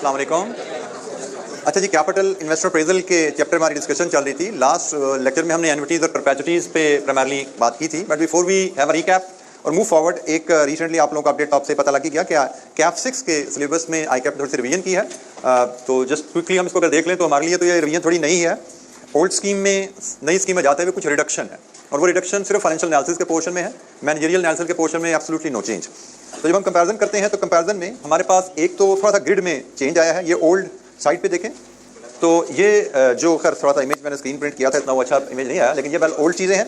अस्सलाम वालेकुम। अच्छा जी, कैपिटल इन्वेस्टर अप्रेजल के चैप्टर में हमारी डिस्कशन चल रही थी। लास्ट लेक्चर में हमने एन्युटीज और परपेचुइटीज पे प्राइमरली बात की थी, but before we have a recap और मूव फॉरवर्ड, एक रिसेंटली आप लोगों को अपडेट आपसे पता लगी क्या क्या कैप 6 के सिलेबस में आई कैप थोड़ी सी रिवीजन की है। तो जस्ट क्विकली हम इसको अगर देख लें तो हमारे लिए तो ये रिवीजन थोड़ी नई है। ओल्ड स्कीम में नई स्कीम में जाते हुए कुछ रिडक्शन है, और वो रिडक्शन सिर्फ फाइनेंशियल एनालिसिस के पोर्शन में है, मैनेजरियल एनालिसिस के पोर्शन में एब्सोल्युटली नो चेंज। तो जब हम कंपैरिजन करते हैं तो कंपैरिजन में हमारे पास एक तो थोड़ा सा ग्रिड में चेंज आया है। ये ओल्ड साइड पे देखें तो ये जो खैर थोड़ा सा इमेज मैंने स्क्रीन प्रिंट किया था, इतना वो अच्छा इमेज नहीं आया, लेकिन ये वेल ओल्ड चीज़ें हैं।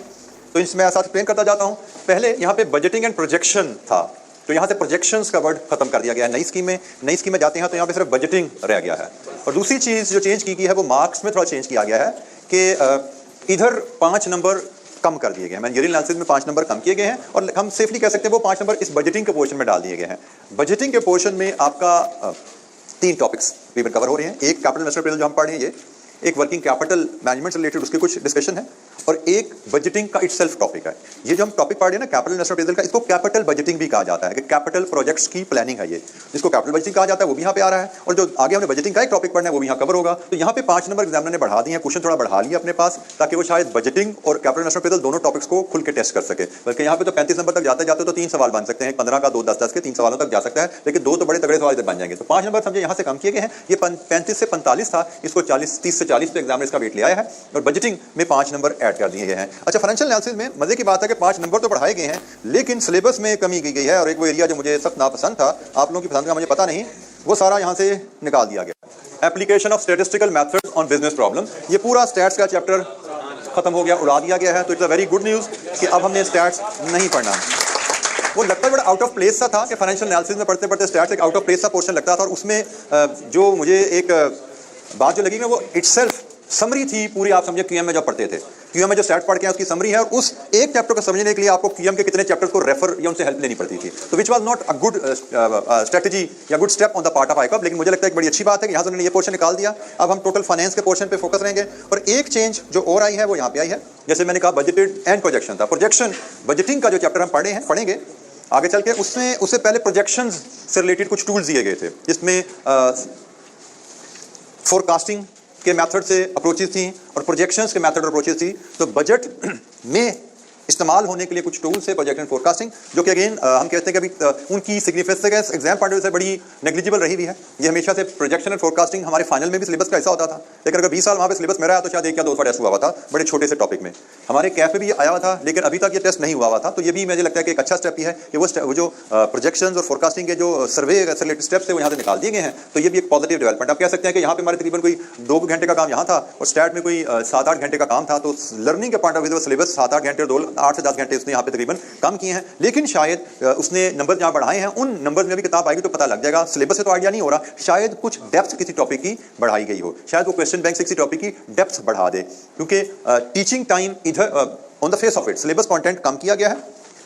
तो इसमें ऐसा एक्सप्लेन करता जाता हूँ। पहले यहाँ पे बजटिंग एंड प्रोजेक्शन था, तो यहाँ से प्रोजेक्शंस का वर्ड खत्म कर दिया गया है। नई स्कीम में जाते हैं तो यहाँ पे सिर्फ बजटिंग रह गया है। और दूसरी चीज़ जो चेंज की गई है वो मार्क्स में थोड़ा चेंज किया गया है कि इधर 5 नंबर कम कर दिए गए हैं। मैनेजरियल एनालिसिस में 5 नंबर कम किए गए हैं, और हम सेफली कह सकते हैं वो 5 नंबर इस बजटिंग के पोर्शन में डाल दिए गए हैं। बजटिंग के पोर्शन में आपका 3 टॉपिक्स कवर हो रहे हैं। एक कैपिटल इन्वेस्टर अप्रेजल जो हम पढ़ रहे हैं, ये एक वर्किंग कैपिटल मैनेजमेंट से रिलेटेड उसकी कुछ डिस्कशन है, और एक बजटिंग का इटसेल्फ टॉपिक है। ये जो हम टॉपिक पढ़ रहे हैं ना कैपिटल इन्वेस्टर अप्रेजल का, इसको कैपिटल बजटिंग भी कहा जाता है कि कैपिटल प्रोजेक्ट्स की प्लानिंग है। ये जिसको कैपिटल बजटिंग कहा जाता है वो भी यहाँ पे आ रहा है, और जो आगे हमने बजटिंग का एक टॉपिक पढ़ना है वो भी यहाँ कवर होगा। तो यहाँ पे 5 नंबर एग्जामिनर ने बढ़ा दिए हैं, क्वेश्चन थोड़ा बढ़ा लिया अपने पास, ताकि वो शायद बजटिंग और कैपिटल इन्वेस्टर अप्रेजल दोनों टॉपिक्स को खुल के टेस्ट कर सके। बल्कि यहाँ पे तो 35 नंबर तक जाते जाते तो 3 सवाल बन सकते हैं, 15 का 2 10 10 के 3 सवालों तक जा सकता है, लेकिन 2 तो बड़े तगड़े सवाल बन जाएंगे। तो 5 नंबर समझे यहाँ से कम किए गए हैं। ये 35 से 45 था, इसको 30 से 40 पे एग्जामिनर इसका वेट ले आया है, और बजटिंग में 5 नंबर ऐड कर दिए गए हैं। अच्छा, फाइनेंशियल एनालिसिस में मजे की बात है कि 5 नंबर तो बढ़ाए गए हैं, लेकिन सिलेबस में कमी की गई है। और एक वो एरिया जो मुझे सख्त नापसंद था, आप लोगों की पसंद का मुझे पता नहीं, वो सारा यहाँ से निकाल दिया गया। Application of statistical methods on business problem, ये पूरा स्टैट्स का चैप्टर खत्म हो गया, उड़ा दिया गया है। तो it's a very good news कि अब हमने स्टैट्स नहीं पढ़ना। वो लगता है बड़ा आउट ऑफ प्लेस सा था कि फाइनेंशियल एनालिसिस में पढ़ते पढ़ते स्टैट्स एक आउट ऑफ प्लेस सा पोर्शन लगता था, और उसमें जो मुझे एक बात जो लगी ना, वो इटसेल्फ समरी थी पूरी। आप समझे क्यूएम में जब पढ़ते थे, क्यूएम में जो सेट पढ़ के उसकी समरी है, और उस एक चैप्टर को समझने के लिए आपको क्यूएम के कितने चैप्टर्स को रेफर या उनसे हेल्प लेनी पड़ती थी। तो which was not a good strategy या good step on the part of ICAP. लेकिन मुझे लगता है एक बड़ी अच्छी बात है कि यहाँ से उन्होंने ये पोर्शन निकाल दिया। अब हम टोटल फाइनेंस के पोर्शन पे फोकस रहेंगे। और एक चेंज जो और आई है वो यहाँ पे आई है, जैसे मैंने कहा बजटेड एंड प्रोजेक्शन था। प्रोजेक्शन बजटिंग का जो चैप्टर हम पढ़ेंगे आगे चल के, उससे पहले प्रोजेक्शन से रिलेटेड कुछ टूल्स दिए गए थे, जिसमें फोरकास्टिंग के मेथड से अप्रोचेस थी और प्रोजेक्शंस के मेथड और अप्रोचेस थी। तो बजट में इस्तेमाल होने के लिए कुछ टूल्स है प्रोजेक्ट एंड फोरकास्टिंग, जो कि अगेन हम कहते हैं कि अभी उनकी significance exam point of view से बड़ी नेग्लिजिबल रही हुई है। ये हमेशा से प्रोजेक्शन एंड फोरकास्टिंग हमारे फाइनल में भी सिलेबस का ऐसा होता था, लेकिन अगर 20 साल वहाँ पे सिलेबस में रहा तो शायद 1 या 2 टेस्ट हुआ था बड़े छोटे से टॉपिक में। हमारे कैफ में भी आया हुआ था, लेकिन अभी तक ये टेस्ट नहीं हुआ था। तो ये भी मुझे लगता है कि एक अच्छा स्टेप ही है कि वो जो प्रोजेक्शन और फोरकास्टिंग के जो सर्वे रिलेटेड स्टेप्स है वो यहाँ से निकाल दिए गए हैं। तो ये भी एक पॉजिटिव डेवलपमेंट। आप कह सकते हैं कि यहाँ पे हमारे तकरीबन कोई 2 घंटे का काम यहाँ था, और स्टैट में कोई 7-8 घंटे का काम था। तो लर्निंग के पॉइंट ऑफ व्यू सिलेबस 7-8 घंटे और 8 से 10 घंटे उसने यहाँ पे तकरीबन कम किए हैं। लेकिन शायद उसने नंबर जहाँ बढ़ाए हैं, उन नंबर में भी किताब आएगी तो पता लग जाएगा। सिलेबस से तो आइडिया नहीं हो रहा, शायद कुछ डेप्थ किसी टॉपिक की बढ़ाई गई हो, शायद वो क्वेश्चन बैंक से किसी टॉपिक की डेप्थ बढ़ा दे, क्योंकि टीचिंग टाइम इधर on the face of it syllabus content कम किया गया है।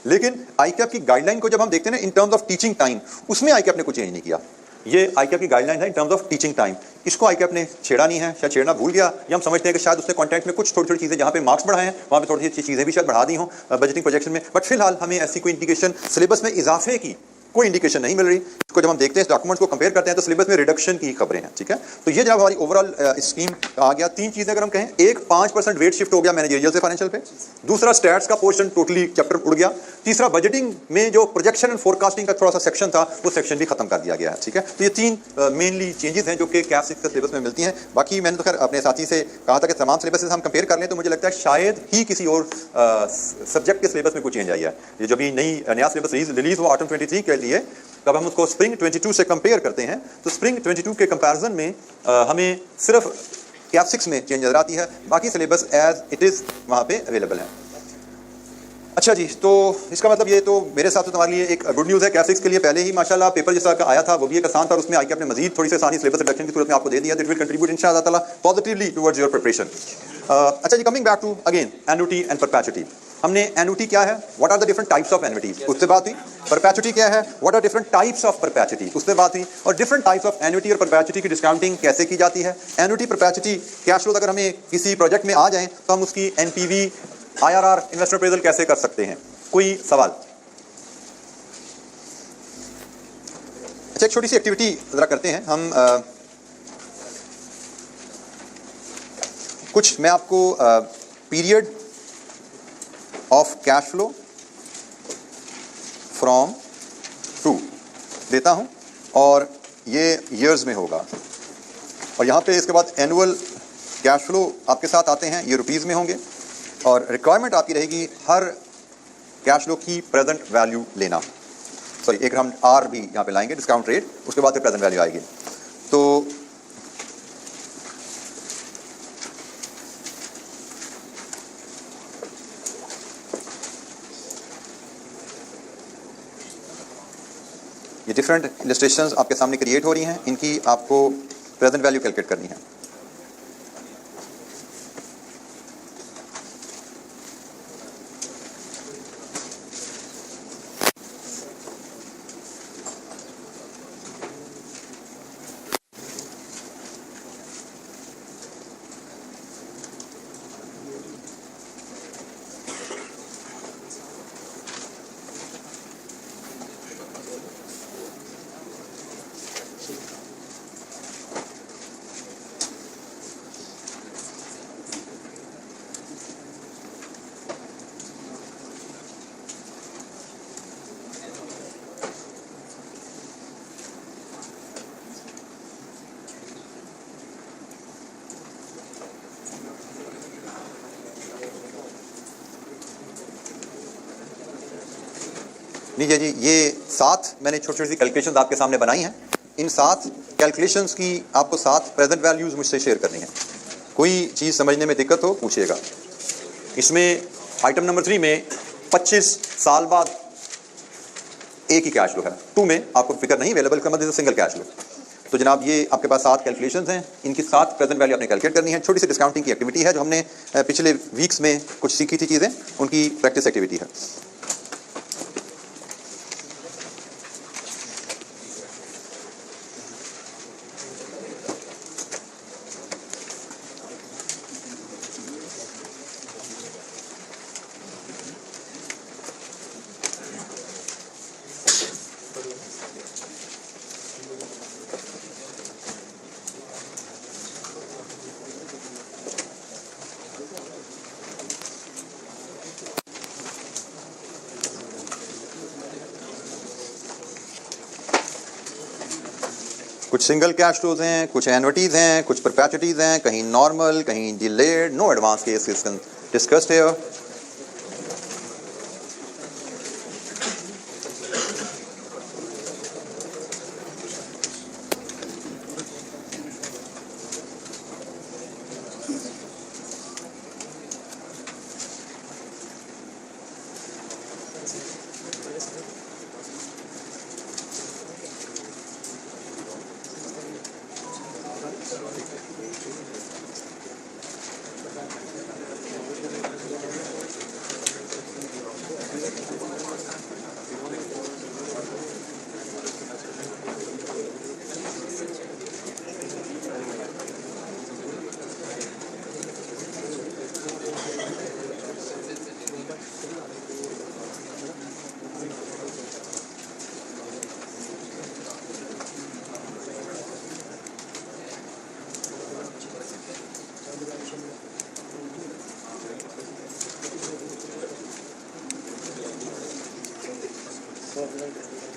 लेकिन आईकैप की गाइडलाइन को जब हम देखते हैं ना in terms of teaching time, उसमें आईकैप ने कुछ चेंज नहीं किया। ये आईकैप की गाइडलाइन है in terms of teaching time, इसको आईकैप ने छेड़ा नहीं है, शायद छेड़ना भूल गया, या हम समझते हैं कि शायद उसने कंटेंट में कुछ थोड़ी चीज़ें जहाँ पे मार्क्स बढ़ाए हैं वहाँ पे थोड़ी सी चीज़ें भी शायद बढ़ा दी हों बजटिंग प्रोजेक्शन में। बट फिलहाल हमें ऐसी कोई इंडिकेशन सिलेबस में इजाफे की कोई इंडिकेशन नहीं मिल रही। इसको जब हम देखते हैं इस डॉक्यूमेंट्स को कंपेयर करते हैं तो सिलेबस में रिडक्शन की खबरें हैं। ठीक है, तो ये जब हमारी ओवरऑल स्कीम आ गया, 3 चीज़ें अगर हम कहें, एक 5% वेट शिफ्ट हो गया मैनेजरियल से फाइनेंशियल पे, दूसरा स्टैट्स का पोर्शन टोटली चैप्टर उड़ गया, तीसरा बजटिंग में जो प्रोजेक्शन एंड फोरकास्टिंग का थोड़ा सा सेक्शन था वो सेक्शन भी खत्म कर दिया गया है। ठीक है, तो ये 3 मेनली चेंजेस हैं जो कि कैप 6 के सिलेबस में मिलती हैं। बाकी मैंने तो खैर अपने साथी से कहा था कि तमाम सिलेबस से हम कंपेयर कर लें तो मुझे लगता है शायद ही किसी और सब्जेक्ट के सिलेबस में कुछ चेंज आई है। ये जो भी नया सिलेबस रिलीज हुआ ऑटम 23 के लिए, जब हम उसको स्प्रिंग 22 से कंपेयर करते हैं तो स्प्रिंग 22 के कंपैरिजन में हमें सिर्फ कैप 6 में चेंज नजर आती है, बाकी सिलेबस एज इट इज़ वहाँ पे अवेलेबल है। अच्छा जी, तो इसका मतलब ये तो मेरे हिसाब से तुम्हारे लिए एक गुड न्यूज़ है। कैप 6 के लिए पहले ही माशाल्लाह पेपर जैसा का आया था वो भी एक आसान था, और उसमें आईकैप ने मजीद थोड़ी सी आसानी सिलेबस रिडक्शन की सूरत में आपको दे दिया। दैट विल कंट्रीब्यूट इंशाअल्लाह ताला पॉजिटिवली टुवर्ड्स योर प्रिपरेशन। अच्छा जी, coming back to again annuity and perpetuity. हमने एन्युटी क्या है, what are the different types of annuities, उससे बात हुई। परपेचुइटी क्या है, what are different types of perpetuity, उससे बात हुई। और डिफरेंट टाइप्स ऑफ एन्युटी और परपेचुइटी की डिस्काउंटिंग कैसे की जाती है। एन्युटी परपेचुइटी कैश फ्लो अगर हमें किसी प्रोजेक्ट में आ जाए तो हम उसकी एनपीवी आईआरआर इन्वेस्टर अप्रेजल कैसे कर सकते हैं, कोई सवाल? अच्छा, एक छोटी सी एक्टिविटी जरा करते हैं हम। कुछ मैं आपको period of cash flow from two देता हूं और ये ईयर्स में होगा, और यहाँ पे इसके बाद एनुअल कैश फ्लो आपके साथ आते हैं, ये रुपीज़ में होंगे, और रिक्वायरमेंट आपकी रहेगी हर कैश फ्लो की प्रेजेंट वैल्यू लेना। सॉरी, एक हम आर भी यहाँ पे लाएंगे, डिस्काउंट रेट, उसके बाद फिर प्रेजेंट वैल्यू आएगी। तो ये डिफरेंट इलस्ट्रेशंस आपके सामने क्रिएट हो रही हैं, इनकी आपको प्रेजेंट वैल्यू कैलकुलेट करनी है। लीजिए जी, ये 7 मैंने छोटी छोटी सी कैलकुलेशंस आपके सामने बनाई हैं। इन 7 कैलकुलेशंस की आपको 7 प्रेजेंट वैल्यूज़ मुझसे शेयर करनी है। कोई चीज़ समझने में दिक्कत हो पूछिएगा। इसमें आइटम नंबर 3 में 25 साल बाद एक ही कैश फ्लो है, 2 में आपको फिगर नहीं अवेलेबल का मतलब सिंगल कैश फ्लो। तो जनाब ये आपके पास 7 कैलकुलेशंस हैं, इनकी 7 प्रेजेंट वैल्यू आपने कैलकुलेट करनी है। छोटी सी डिस्काउंटिंग की एक्टिविटी है जो हमने पिछले वीक्स में कुछ सीखी थी चीज़ें, उनकी प्रैक्टिस एक्टिविटी है। कुछ सिंगल कैश फ्लोज हैं, कुछ एन्युटीज हैं, कुछ परपेचुइटीज हैं, कहीं नॉर्मल, कहीं delayed, no advance case is discussed here.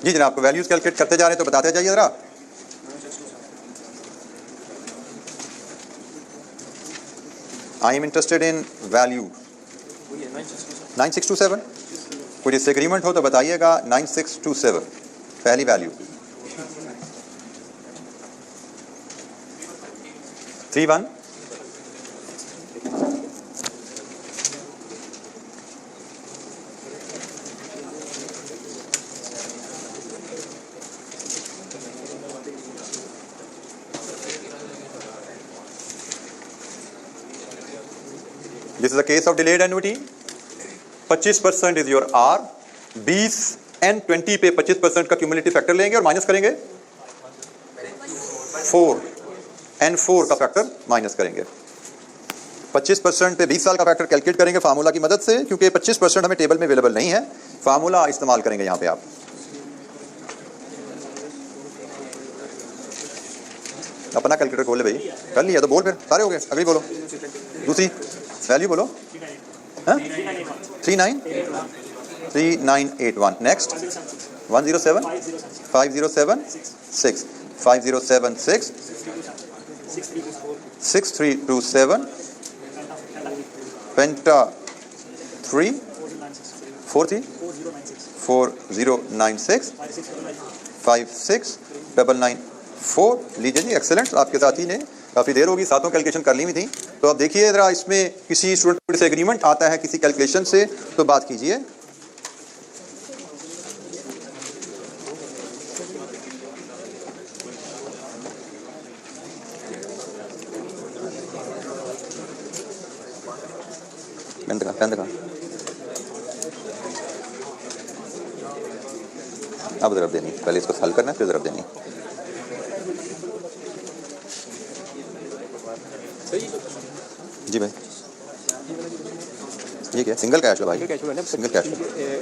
जी जनाब, आपको वैल्यूज कैलकुलेट करते जा रहे हैं तो बताते जाइए जरा। I am interested in value 9627। कोई डिसएग्रीमेंट हो तो बताइएगा। 9627 पहली value. 31 This is a case of delayed annuity. 25% is your R. 20 and 20 पे 25% का क्यूमुलेटिव फैक्टर लेंगे और माइनस करेंगे 4 and 4 का फैक्टर माइनस करेंगे। 25% पे 20 साल का फैक्टर कैलकुलेट करेंगे फार्मूला की मदद से, क्योंकि 25% हमें टेबल में अवेलेबल नहीं है। फार्मूला इस्तेमाल करेंगे यहाँ पे आप। अपना कैलकुलेटर खोले भाई, कर लिया तो बोल, फिर सारे हो गए, अगली बोलो, दूसरी वैल्यू बोलो। हाँ 3981। नेक्स्ट 107 5076 5076 6327 पेंटा 3 40 4096 5699 लीजिए जी, एक्सेलेंट। आपके साथी ने काफ़ी देर होगी, सातों कैलकुलेशन कर ली हुई थी। तो अब देखिए ज़रा, इसमें किसी स्टूडेंट को डिसएग्रीमेंट आता है किसी कैलकुलेशन से तो बात कीजिए। पेन दिखा। अब ज़रब देनी, पहले इसको हल करना है फिर ज़रब देनी। जी भाई, ये क्या सिंगल कैश लो भाई? सिंगल कैश लो,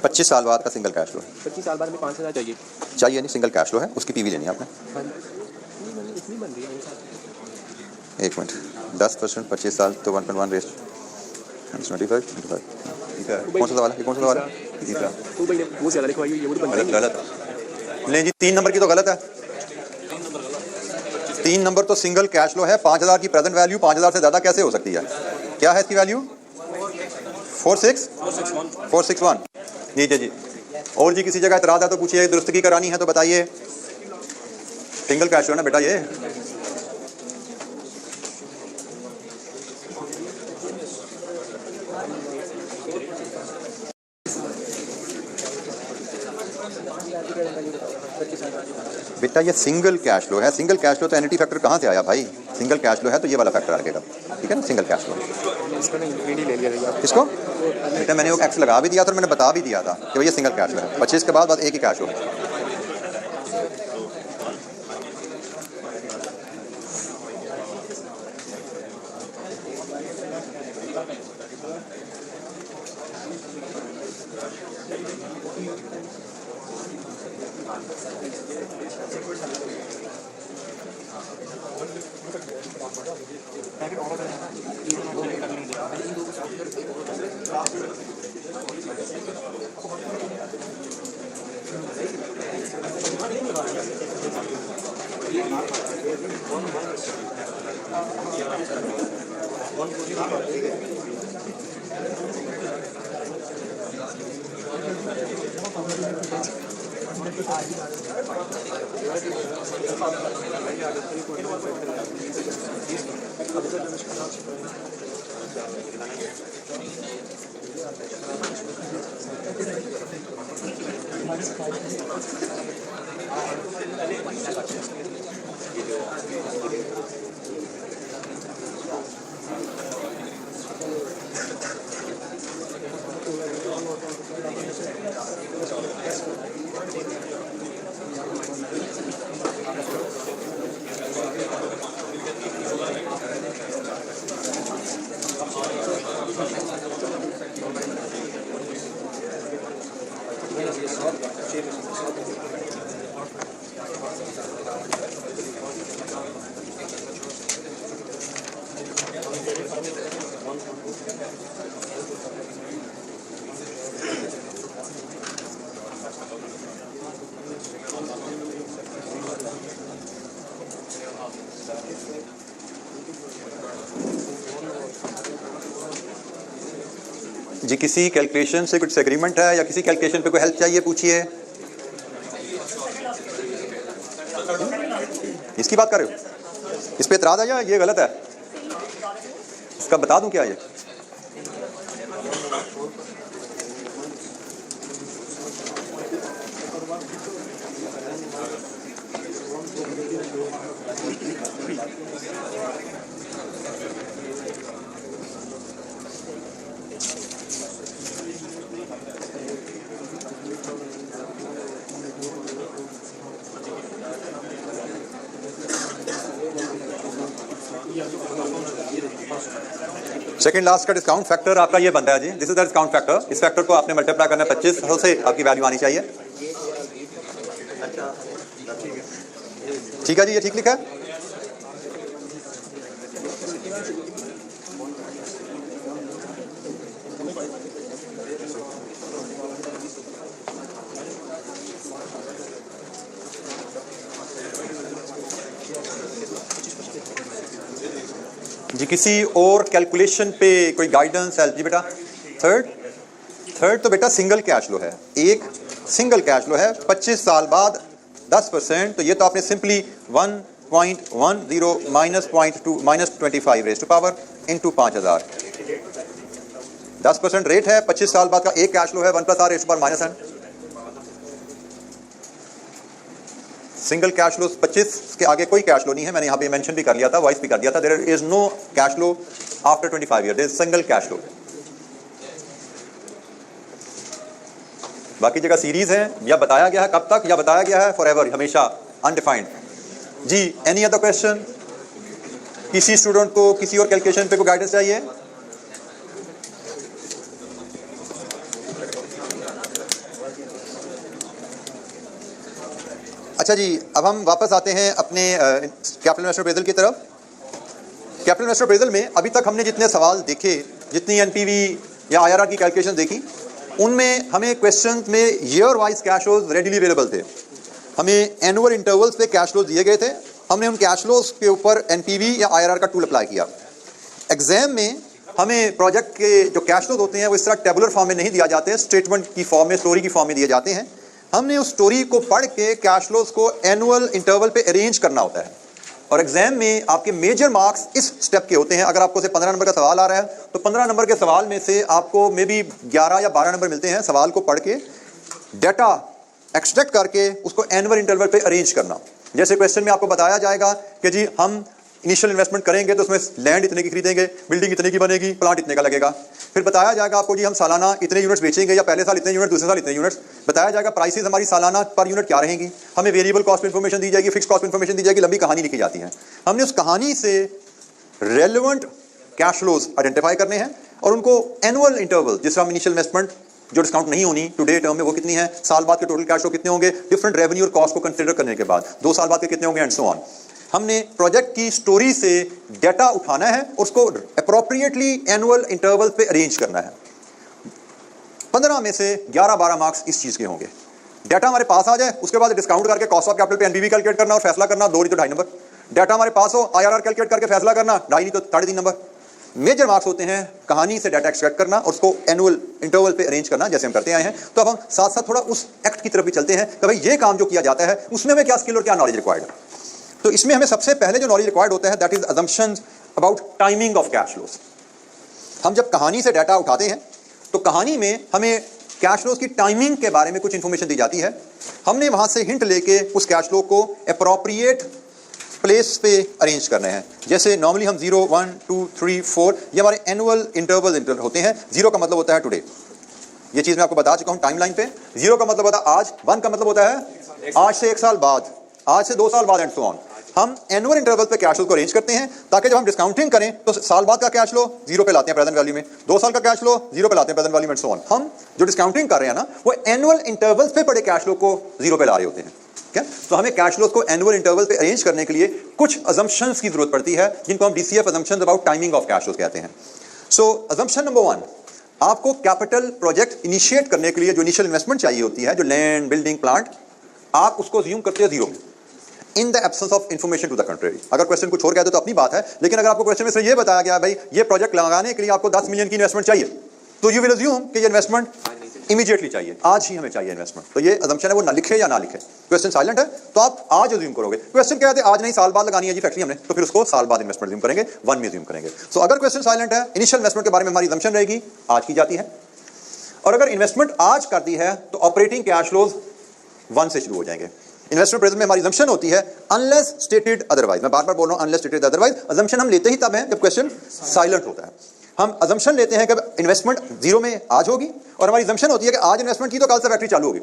25 साल बाद का सिंगल कैश लो। 25 साल बाद में 5000 चाहिए। चाहिए नहीं, सिंगल कैश लो है, उसकी पीवी लेनी है आपने। एक मिनट, 10% 25 साल तो 1.1 रेस्ट 25। कौन सा सवाल है? कौन सा सवाल है? तीसरा। तो भाई ने वो ज़्यादा लिखवाई हुई है, वो तो बनता ही गलत। नहीं जी, 3 नंबर की तो गलत है। 3 नंबर तो सिंगल कैश लो है। 5000 की प्रेजेंट वैल्यू 5000 से ज़्यादा कैसे हो सकती है? क्या है इसकी वैल्यू? 461। जी जी जी। और जी किसी जगह इतराज़ है तो पूछिए, दुरुस्तगी करानी है तो बताइए। सिंगल कैश लो ना बेटा ये। बेटा ये सिंगल कैश लो है। सिंगल कैश लो तो एनटी फैक्टर कहाँ से आया भाई? सिंगल कैश लो है तो ये वाला फैक्टर आ गया, ठीक है ना, सिंगल कैश लो। इसको बेटा मैंने वो एक्स लगा भी दिया था और मैंने बता भी दिया था कि भैया सिंगल कैश लो है। 25 के बाद एक ही कैश हो। जी किसी कैलकुलेशन से कुछ एग्रीमेंट है या किसी कैलकुलेशन पे कोई हेल्प चाहिए पूछिए। इसकी बात कर रहे हो? इस पे एतराज है या ये गलत है? इसका बता दूं क्या ये? सेकंड लास्ट का डिस्काउंट फैक्टर आपका ये बनता है जी, this is the discount factor. इस फैक्टर को आपने मल्टीप्लाई करना है 25 से, आपकी वैल्यू आनी चाहिए। ठीक है जी, ये ठीक लिखा है। जी किसी और कैलकुलेशन पे कोई गाइडेंस हेल्प जी बेटा। थर्ड तो बेटा सिंगल कैश फ्लो है, एक सिंगल कैश फ्लो है 25 साल बाद 10%, तो ये तो आपने simply 1.10 minus 0.2 minus 25 raise to power into 5000 10% rate है, 25 साल बाद का एक कैश फ्लो है 1 plus R raise to power minus n। Single cash flow 25 के आगे कोई कैश फ्लो नहीं है, मैंने यहाँ पे मेंशन भी कर लिया था, वॉइस भी कर दिया था। There is no cash flow after 25 year, there is single cash flow. बाकी जगह सीरीज है, या बताया गया है कब तक, या बताया गया है फॉरएवर, हमेशा अनडिफाइंड। जी एनी अदर क्वेश्चन? किसी स्टूडेंट को किसी और कैलकुलेशन पे कोई गाइडेंस चाहिए? अच्छा जी, अब हम वापस आते हैं अपने कैपिटल इन्वेस्टमेंट अप्रेजल की तरफ। कैपिटल इन्वेस्टमेंट अप्रेजल में अभी तक हमने जितने सवाल देखे, जितनी एनपीवी या आईआरआर की कैलकुलेशन देखी, उनमें हमें क्वेश्चन में year wise cash flows readily available थे। हमें एनुअल इंटरवल्स पे कैश फ्लोज दिए गए थे, हमने उन कैश फ्लोज के ऊपर एनपीवी या आईआरआर का टूल अप्लाई किया। एग्जाम में हमें प्रोजेक्ट के जो कैश फ्लोज होते हैं वो इस तरह टेबुलर फॉर्म में नहीं दिया जाते हैं, स्टेटमेंट की फॉर्म में, स्टोरी की फॉर्म में दिए जाते हैं। हमने उस स्टोरी को पढ़ के कैश फ्लोज को एनुअल इंटरवल पे अरेंज करना होता है, और एग्जाम में आपके मेजर मार्क्स इस स्टेप के होते हैं। अगर आपको से 15 नंबर का सवाल आ रहा है तो 15 नंबर के सवाल में से आपको मे बी 11 या 12 नंबर मिलते हैं सवाल को पढ़ के डाटा एक्सट्रैक्ट करके उसको एनुअल इंटरवल पे अरेंज करना। जैसे क्वेश्चन में आपको बताया जाएगा कि जी हम इनिशियल इन्वेस्टमेंट करेंगे तो उसमें लैंड इतने की खरीदेंगे, बिल्डिंग इतने की बनेगी, प्लांट इतने का लगेगा। फिर बताया जाएगा आपको जी हम सालाना इतने यूनिट्स बेचेंगे, या पहले साल इतने यूनिट, दूसरे साल इतने यूनिट्स। बताया जाएगा प्राइसेस हमारी सालाना पर यूनिट क्या रहेंगी, हमें वेरिएबल कॉस्ट इन्फॉर्मेशन दी जाएगी, फिक्स कॉस्ट इन्फॉर्मेशन दी जाएगी, लंबी कहानी लिखी जाती है। हमने उस कहानी से रेलेवेंट कैश फ्लोज आइडेंटिफाई करने हैं और उनको एनुअल इंटरवल, जिससे हम इनिशियल इन्वेस्टमेंट जो डिस्काउंट नहीं होनी टुडे टर्म में वो कितनी है, साल बाद के टोटल कैश फ्लो कितने होंगे, डिफरेंट रेवेन्यू और कॉस्ट को कंसिडर करने के बाद 2 साल बाद के कितने होंगे, एंड सो ऑन। हमने प्रोजेक्ट की स्टोरी से डाटा उठाना है और उसको अप्रोप्रिएटली एनुअल इंटरवल पे अरेंज करना है। 15 में से 11-12 मार्क्स इस चीज के होंगे। डाटा हमारे पास आ जाए, उसके बाद डिस्काउंट करके कॉस्ट ऑफ कैपिटल पे एनपीवी कैलकुलेट करना और फैसला करना, 2 नहीं तो 2.5 नंबर। डाटा हमारे पास हो, आईआरआर कैलकुलेट करके फैसला करना, 2.5 नहीं तो 3.5 नंबर। मेजर मार्क्स होते हैं कहानी से डाटा एक्सट्रैक्ट करना और उसको एनुअल इंटरवल पे अरेंज करना, जैसे हम करते आए हैं। तो अब हम साथ साथ थोड़ा उस एक्ट की तरफ भी चलते हैं कि भाई ये काम जो किया जाता है उसमें हमें क्या स्किल और क्या नॉलेज रिक्वायर्ड है। तो इसमें हमें सबसे पहले जो नॉलेज रिक्वायर्ड होता है that is assumptions about timing of cash flows. हम जब कहानी से डाटा उठाते हैं तो कहानी में हमें कैश फ्लोज की टाइमिंग के बारे में कुछ इंफॉर्मेशन दी जाती है। हमने वहां से हिंट लेके उस कैश फ्लो को अप्रोप्रिएट प्लेस पे अरेंज करने हैं। जैसे नॉर्मली हम 0, 1, 2, 3, 4 ये हमारे एनुअल इंटरवल होते हैं। 0 का मतलब होता है टुडे, ये चीज मैं आपको बता चुका हूं टाइमलाइन पे। 0 का मतलब होता है आज, 1 का मतलब होता है आज से 1 साल बाद, आज से 2 साल बाद, एंड सो ऑन। हम एनुअल इंटरवल पे कैश फ्लो को अरेंज करते हैं ताकि जब हम डिस्काउंटिंग करें तो साल बाद का कैश फ्लो 0 पे लाते हैं प्रेजेंट वैल्यू में, 2 साल का कैश फ्लो 0 पे लाते हैं प्रेजेंट वैल्यू में, एंड सो ऑन। हम जो डिस्काउंटिंग कर रहे हैं ना वो एनुअल इंटरवल्स पे पड़े कैश फ्लो को 0 पे ला रहे होते हैं। क्या? तो हमें कैश फ्लोज को एनुअल इंटरवल पे अरेंज करने के लिए कुछ अजम्पशंस की जरूरत पड़ती है, जिनको हम DCF assumptions about timing of cash flows कहते हैं। सो अजम्पशन नंबर 1, आपको कैपिटल प्रोजेक्ट इनिशिएट करने के लिए जो इनिशियल इन्वेस्टमेंट चाहिए होती है, जो लैंड, बिल्डिंग, प्लांट, आप उसको अज्यूम करते हैं 0 in the absence of information to the country. अगर क्वेश्चन कुछ और कहते तो अपनी बात है, लेकिन अगर आपको क्वेश्चन में से ये बताया गया भाई ये प्रोजेक्ट लगाने के लिए आपको 10 मिलियन की इन्वेस्टमेंट चाहिए, तो यू विल अज्यूम कि ये इन्वेस्टमेंट इमीडिएटली चाहिए, आज ही हमें चाहिए इन्वेस्टमेंट। तो ये अजम्पशन है, वो ना लिखे या ना लिखे। क्वेश्चन साइलेंट है तो आप आज अज्यूम करोगे। क्वेश्चन क्या है, आज नहीं साल बाद लगानी है जी फैक्ट्री हमने, तो फिर उसको साल बाद इन्वेस्टमेंट अज्यूम करेंगे, 1 में अज्यूम करेंगे। सो अगर क्वेश्चन साइलेंट है, इनिशियल इन्वेस्टमेंट के बारे में हमारी अजम्पशन रहेगी आज की जाती है, और अगर इन्वेस्टमेंट आज कर दी है तो ऑपरेटिंग कैश फ्लोज 1 से शुरू हो जाएंगे। इन्वेस्टमेंट प्रेजेंट में हमारी अजम्पशन होती है अनलेस स्टेटेड अदरवाइज। मैं बार बार बोल रहा हूं अनलेस स्टेटेड अदरवाइज। अजम्पशन हम लेते ही तब है जब क्वेश्चन साइलेंट होता है। हम अजम्पशन लेते हैं कि इन्वेस्टमेंट 0 में आज होगी, और हमारी अजम्पशन होती है कि आज इन्वेस्टमेंट की तो कल से फैक्ट्री चालू होगी,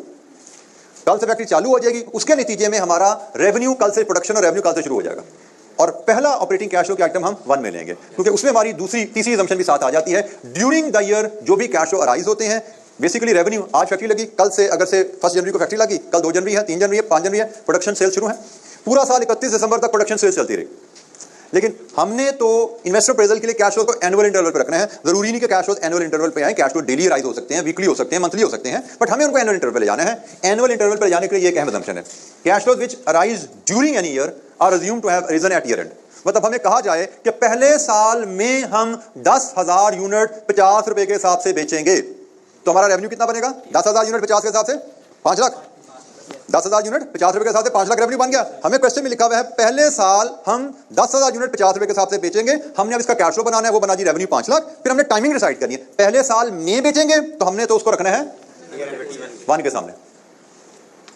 कल से फैक्ट्री चालू हो जाएगी, उसके नतीजे में हमारा रेवेन्यू कल से, प्रोडक्शन और रेवेन्यू कल से शुरू हो जाएगा, और पहला ऑपरेटिंग कैश फ्लो की आइटम हम 1 में लेंगे, क्योंकि उसमें हमारी तीसरी अजम्पशन भी साथ आ जाती है। ड्यूरिंग द ईयर जो भी कैश फ्लो अराइज होते हैं, बेसिकली रेवेन्यू, आज फैक्ट्री लगी, कल से अगर से 1 जनवरी को फैक्ट्री लगी, कल 2 जनवरी है, 3 जनवरी है, 5 जनवरी है, प्रोडक्शन सेल शुरू है, पूरा साल 31 दिसंबर तक प्रोडक्शन सेल चलती रही। लेकिन हमने तो इन्वेस्टर अप्रेजल के लिए कैश फ्लो को एनुअल इंटरवल पे रखना है। जरूरी नहीं कि कैश फ्लो एनुअल इंटरवल पे आए, कैश फ्लो डेली राइज हो सकते हैं, वीकली हो सकते हैं, मंथली हो सकते हैं, बट हमें उनको एनुअल इंटरवल पे ले जाना है। एनुअल इंटरवल पे ले जाने के लिए ये एक अहम assumption है, cash flows which arise during any year are assumed to have arisen at year end. मतलब हमें कहा जाए कि पहले साल में हम 10,000 यूनिट 50 रुपए के हिसाब से बेचेंगे, तो हमारा रेवेन्यू कितना बनेगा? 10,000 यूनिट 50 के हिसाब से 5 लाख। 10,000 यूनिट 50 रुपए के हिसाब से 5 लाख रेवेन्यू बन गया। हमें क्वेश्चन में लिखा हुआ है पहले साल हम 10,000 यूनिट 50 रुपए के हिसाब से बेचेंगे। हमने अब इसका कैश फ्लो बनाना है, वो बना जी रेवेन्यू 5 लाख। फिर हमने टाइमिंग डिसाइड करनी है, पहले साल में बेचेंगे तो हमने तो उसको रखना है 1 के सामने,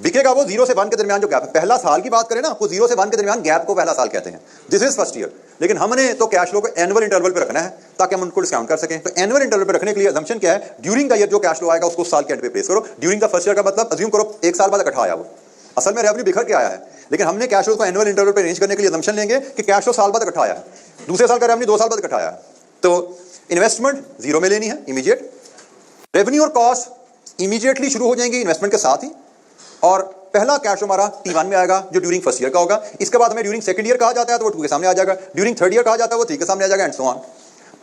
बिकेगा वो 0 से 1 के दरमियान जो गैप है। पहला साल की बात करें ना, वो 0 से 1 के दरमियान गैप को पहला साल कहते हैं, दिस इज फर्स्ट ईयर। लेकिन हमने तो कैश फ्लो को एनुअल इंटरवल पे रखना है ताकि हम उनको डिस्काउंट कर सकें। तो एनुअल इंटरवल पे रखने के लिए असम्पशन क्या है? ड्यूरिंग द ईयर जो कैश फ्लो आएगा उसको साल के एंड पे प्लेस करो। ड्यूरिंग द फर्स्ट ईयर का मतलब अज्यूम करो 1 साल बाद इकट्ठा आया, वो असल में रेवेन्यू बिखर के आया है, लेकिन हमने कैश फ्लो को एनुअल इंटरवल पे अरेंज करने के लिए असम्पशन लेंगे कि कैश फ्लो साल बाद इकट्ठा आया है, दूसरे साल का रेवेन्यू 2 साल बाद इकट्ठा आया है। तो इन्वेस्टमेंट 0 में लेनी है इमीडिएट, रेवेन्यू और कॉस्ट इमीडिएटली शुरू हो जाएंगी इन्वेस्टमेंट के साथ ही, और पहला कैश हमारा T1 में आएगा जो ड्यूरिंग फर्स्ट ईयर का होगा। इसके बाद हमें ड्यूरिंग सेकंड ईयर कहा जाता है तो वो 2 के सामने आ जाएगा, ड्यूरिंग थर्ड ईयर कहा जाता है वो 3 के सामने आ जाएगा, एंड सो ऑन।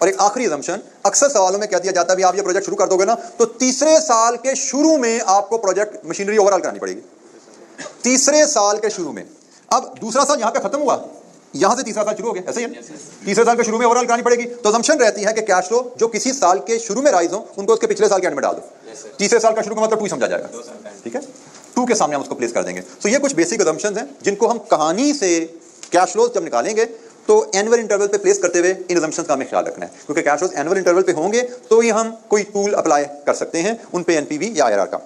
और एक आखिरी असम्पशन अक्सर सवालों में कह दिया जाता है, आप ये प्रोजेक्ट शुरू कर दोगे ना तो तीसरे साल के शुरू में आपको प्रोजेक्ट मशीनरी ओवरऑल करानी पड़ेगी, तीसरे साल के शुरू में। अब दूसरा साल यहां पे खत्म हुआ, यहां से तीसरा साल शुरू हो गया, ऐसे ही है, तीसरे साल के शुरू में ओवरऑल करानी पड़ेगी। तो असम्पशन रहती है कि कैश फ्लो जो किसी साल के शुरू में राइज हो उनको उसके पिछले साल के एंड में डाल दो, तीसरे साल का शुरू का मतलब 2 समझा जाएगा, ठीक है, 2 के सामने हम उसको प्लेस कर देंगे। तो ये कुछ बेसिक असम्पशंस हैं जिनको हम कहानी से कैश फ्लोज जब निकालेंगे तो एनुअल इंटरवल पे प्लेस करते हुए इन असम्पशंस का हमें ख्याल रखना है, क्योंकि कैश फ्लोज एनुअल इंटरवल पे होंगे तो ही हम कोई टूल अप्लाई कर सकते हैं उन पे एनपीवी या आईआरआर का।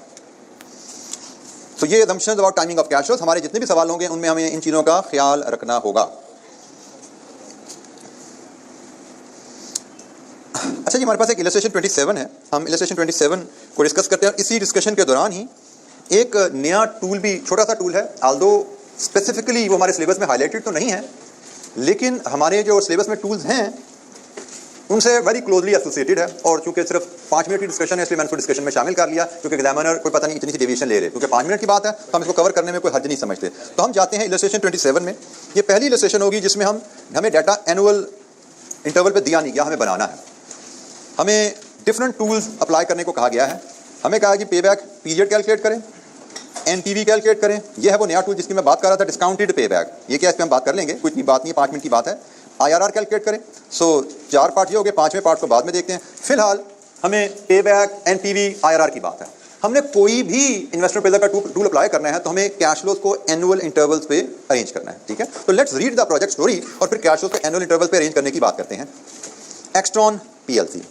तो ये assumptions about timing of cash flows, हमारे जितने भी सवाल होंगे उनमें हमें इन चीजों का ख्याल रखना होगा। अच्छा जी, हमारे पास एक इलस्ट्रेशन 27 है, हम इलस्ट्रेशन 27 को डिस्कस करते हैं। इसी डिस्कशन के दौरान ही एक नया टूल भी, छोटा सा टूल है, आल्दो स्पेसिफिकली वो हमारे सिलेबस में हाईलाइटेड तो नहीं है, लेकिन हमारे जो सिलेबस में टूल्स हैं उनसे वेरी क्लोजली एसोसिएटेड है। और चूंकि सिर्फ 5 मिनट की डिस्कशन है इसलिए मैंने उसको डिस्कशन में शामिल कर लिया, क्योंकि एग्जामिनर कोई पता नहीं इतनी सी डेविएशन ले रहे, क्योंकि 5 मिनट की बात है तो हम इसको कवर करने में कोई हर्ज नहीं समझते। तो हम जाते हैं इलस्ट्रेशन 27 में। ये पहली इलस्ट्रेशन होगी जिसमें हमें डाटा एनुअल इंटरवल पे दिया नहीं गया, हमें बनाना है। हमें डिफरेंट टूल्स अप्लाई करने को कहा गया है। हमें कहा कि पे बैक पीरियड कैलकुलेट करें, एनपीवी कैलकुलेट करें, यह है वो नया टूल जिसकी मैं बात कर रहा था, डिस्काउंटेड पे बैक। ये क्या, इस पर हम बात कर लेंगे, कुछ नहीं, बात नहीं है, 5 मिनट की बात है। आईआरआर कैलकुलेट करें। सो 4 पार्ट ये हो गए, 5वें पार्ट को बाद में देखते हैं। फिलहाल हमें पे बैक, एनपीवी, आईआरआर की बात है। हमने कोई भी इन्वेस्टमेंट अप्रेजल का टूल अप्लाई करना है तो हमें कैश फ्लोज को एनुअल इंटरवल्स पे अरेंज करना है, ठीक है। तो let's read the project story और फिर कैश फ्लोज को एनुअल इंटरवल पे अरेंज करने की बात करते हैं। एक्सट्रॉन PLC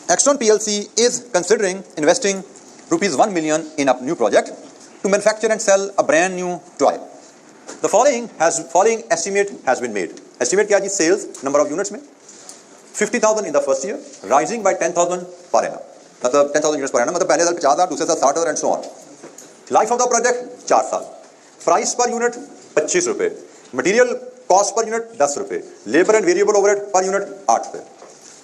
Extron PLC is considering investing ₹1 million in a new project to manufacture and sell a brand new toy. The following estimate has been made. Estimate क्या जी? Sales number of units में 50,000 in the first year, rising by 10,000 per annum. मतलब 10,000 units per annum, मतलब पहले साल 50,000, दूसरे साल 60,000 and so on. Life of the project 4 साल. Price per unit 25 रुपए. Material cost per unit 10 रुपए. Labor and variable overhead per unit 8 रुपए.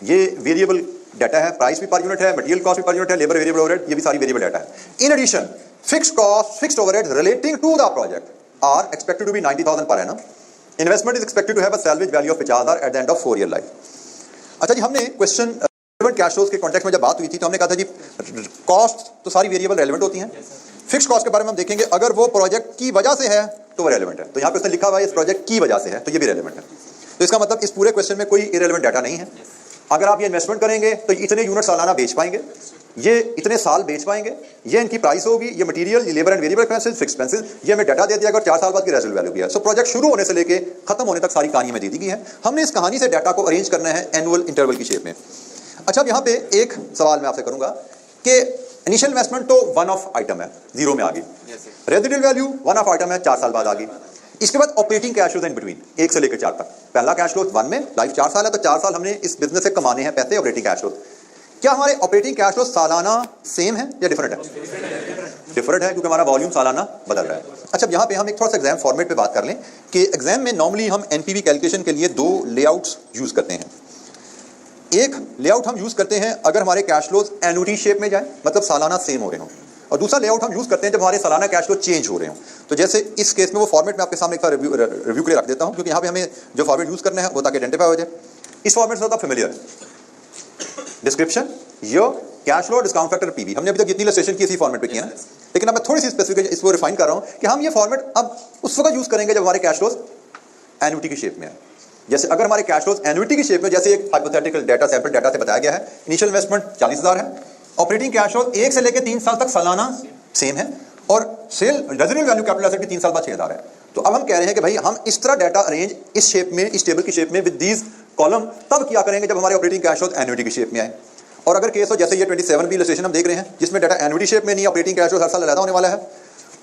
ये वेरिएबल डाटा है, प्राइस भी पर यूनिट है, मटेरियल कॉस्ट भी पर यूनिट है, लेबर वेरिएबल ओवरहेड, ये भी सारी वेरिएबल डाटा है। In addition fixed cost, fixed overhead relating to the project are expected to be 90,000 per annum. Investment is expected to have a salvage value of 50,000 at the end of 4 year life. अच्छा जी, हमने question cash flows के context में जब बात हुई थी तो हमने कहा था जी कॉस्ट तो सारी वेरिएबल रेलेवेंट होती हैं। फिक्स्ड कॉस्ट के बारे में हम देखेंगे, अगर वो प्रोजेक्ट की वजह से है तो वो रेलेवेंट है। तो यहाँ पे उसने लिखा हुआ है इस प्रोजेक्ट की वजह से है, तो ये भी रेलेवेंट है। तो इसका मतलब इस पूरे क्वेश्चन में कोई इरेलेवेंट डाटा नहीं है। अगर आप ये इन्वेस्टमेंट करेंगे तो इतने यूनिट सालाना बेच पाएंगे, ये इतने साल बेच पाएंगे, ये इनकी प्राइस होगी, ये मटेरियल, ये labour and variable expenses, fixed expenses, ये हमें डाटा दे दिया गया और 4 साल बाद की रेजिडुअल वैल्यू भी है। सो प्रोजेक्ट शुरू होने से लेके खत्म होने तक सारी कहानी में दे दी गई है। हमने इस कहानी से डाटा को अरेंज करना है एनुअल इंटरवल की शेप में। अच्छा, अब यहाँ पे एक सवाल मैं आपसे करूंगा कि इनिशियल इन्वेस्टमेंट तो वन ऑफ आइटम है, 0 में आ गई, residual value one of item है, 4 साल बाद आ गई। इसके बाद operating cash flows in between 1 से लेकर 4 तक। पहला कैश फ्लो 1 में, लाइफ 4 साल है तो 4 साल हमने इस बिजनेस से कमाने हैं पैसे, ऑपरेटिंग कैश फ्लो। क्या हमारे ऑपरेटिंग कैश फ्लो सालाना सेम है या डिफरेंट है? डिफरेंट है, क्योंकि हमारा वॉल्यूम सालाना बदल रहा है। अच्छा, यहाँ पे हम एक थोड़ा सा एग्जाम फॉर्मेट पे बात कर लें कि एग्जाम में नॉर्मली हम एनपीवी कैलकुलेशन के लिए 2 लेआउट्स यूज करते हैं। एक लेआउट हम यूज करते हैं अगर हमारे कैश फ्लोज एनुटी शेप में जाए, मतलब सालाना सेम हो रहे हो, और दूसरा लेआउट हम यूज करते हैं जब हमारे सालाना कैश फ्लो चेंज हो रहे हो। तो जैसे इस केस में वो फॉर्मेट में आपके सामने एक बार रिव्यू के लिए रख देता हूं, क्योंकि यहाँ पे हमें जो फॉर्मेट यूज करना है वो ताकि आइडेंटिफाई हो जाए। इस फॉर्मेट से familiar description, year, cash flow, discount factor, PV. हमने अभी तक जितनी इलस्ट्रेशन की इसी फॉर्मेट पे किया है, लेकिन अब मैं थोड़ी सी स्पेसिफिक इसको रिफाइन कर रहा हूं कि हम ये फॉर्मेट अब उस वक्त यूज करेंगे जब हमारे कैश फ्लोज एन्युटी की शेप में है। जैसे अगर हमारे कैश फ्लोज एन्युटी की शेप में, जैसे एक हाइपोथेटिकल डाटा सैंपल डाटा से बताया गया है, इनिशियल इन्वेस्टमेंट 40,000 है, ऑपरेटिंग कैश फ्लो 1 से लेकर 3 साल तक सालाना सेम है, और sale residual value capital asset की 3 साल बाद 6,000 है। तो अब हम कह रहे हैं कि भाई हम इस तरह डाटा अरेंज इस शेप में, इस टेबल की शेप में विद दीज कॉलम तब किया करेंगे जब हमारे ऑपरेटिंग कैश फ्लो एन्युटी की शेप में आए। और अगर केस हो जैसे ये 27 भी इलस्ट्रेशन हम देख रहे हैं जिसमें डाटा एन्युटी शेप में नहीं, ऑपरेटिंग कैश फ्लो हर साल अलग होने वाला है,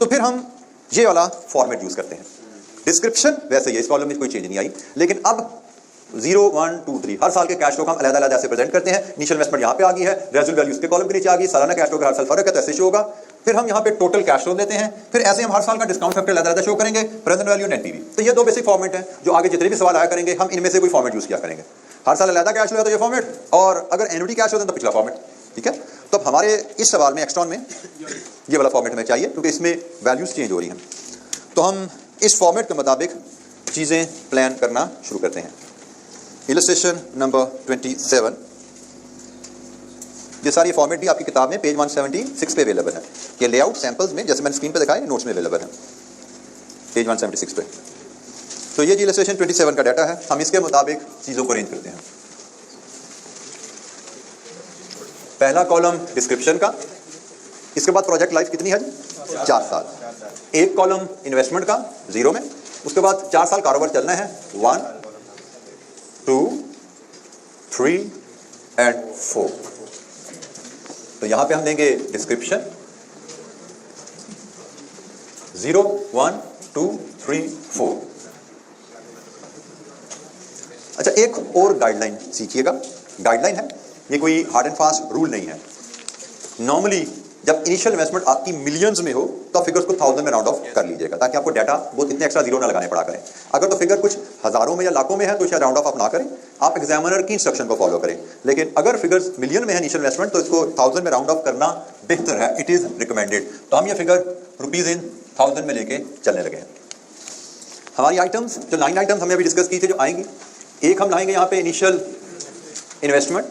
तो फिर हम ये वाला फॉर्मेट यूज करते हैं। डिस्क्रिप्शन वैसे ही, इस कॉलम में कोई चेंज नहीं आई, लेकिन अब 0, 1, 2, 3 हर साल के कैश फ्लो को हम अलग-अलग ऐसे प्रेजेंट करते हैं। इनिशियल इन्वेस्टमेंट यहाँ पे आ गई है, रेजिडुअल वैल्यू उसके कॉलम के नीचे आ गई, सालाना कैश फ्लो का हर साल फर्क है तो ऐसे शो होगा। फिर हम यहाँ पे टोटल कैश फ्लो देते हैं, फिर ऐसे हम हर साल का डिस्काउंट फैक्टर अलग-अलग शो करेंगे, प्रेजेंट वैल्यू एंड एनपीवी। तो ये दो बेसिक फॉर्मेट है जो आगे जितने भी सवाल आया करेंगे हम इनमें से कोई फॉर्मेट यूज किया करेंगे। हर साल अलग कैश फ्लो है तो ये फॉर्मेट, और अगर एन्युटी कैश फ्लो है तो पिछला फॉर्मेट। ठीक है, तो अब हमारे इस सवाल में एक्सट्रॉन में ये वाला फॉर्मेट हमें चाहिए क्योंकि इसमें वैल्यूज चेंज हो रही हैं। तो हम इस फॉर्मेट के मुताबिक चीज़ें प्लान करना शुरू करते हैं। इलस्ट्रेशन नंबर 27, ये सारी फॉर्मेट भी आपकी किताब में पेज 176 पे अवेलेबल है। ये लेआउट सैंपल्स में जैसे मैंने स्क्रीन पे दिखाया नोट्स में अवेलेबल है पेज 176 पे। तो ये इलस्ट्रेशन 27 का डाटा है, हम इसके मुताबिक चीज़ों को अरेंज करते हैं। पहला कॉलम डिस्क्रिप्शन का, इसके बाद प्रोजेक्ट लाइफ कितनी है जी? 4 साल। एक कॉलम इन्वेस्टमेंट का 0 में, उसके बाद 4 साल कारोबार चलना है 1, 2, 3 एंड 4। तो यहां पे हम देंगे डिस्क्रिप्शन 0, 1, 2, 3, 4। अच्छा, एक और गाइडलाइन सीखिएगा। गाइडलाइन है, ये कोई हार्ड एंड फास्ट रूल नहीं है। नॉर्मली जब इनिशियल इन्वेस्टमेंट आपकी मिलियंस में हो तो फिगर्स को 1000 में राउंड ऑफ कर लीजिएगा ताकि आपको डाटा बहुत इतने एक्स्ट्रा जीरो ना लगाने पड़ा करें। अगर तो फिगर कुछ हजारों में या लाखों में है तो शायद राउंड ऑफ आप ना करें, आप एग्जामिनर की इंस्ट्रक्शन को फॉलो करें। लेकिन अगर फिगर्स मिलियन में है इनिशियल इन्वेस्टमेंट तो इसको 1000 में राउंड ऑफ करना बेहतर है, इट इज रिकमेंडेड। तो हम ये फिगर रुपीज इन 1000 में लेके चलने लगे हैं। हमारी आइटम्स जो 9 आइटम्स हमने अभी डिस्कस की थी जो आएंगी, एक हम लाएंगे यहाँ पे इनिशियल इन्वेस्टमेंट,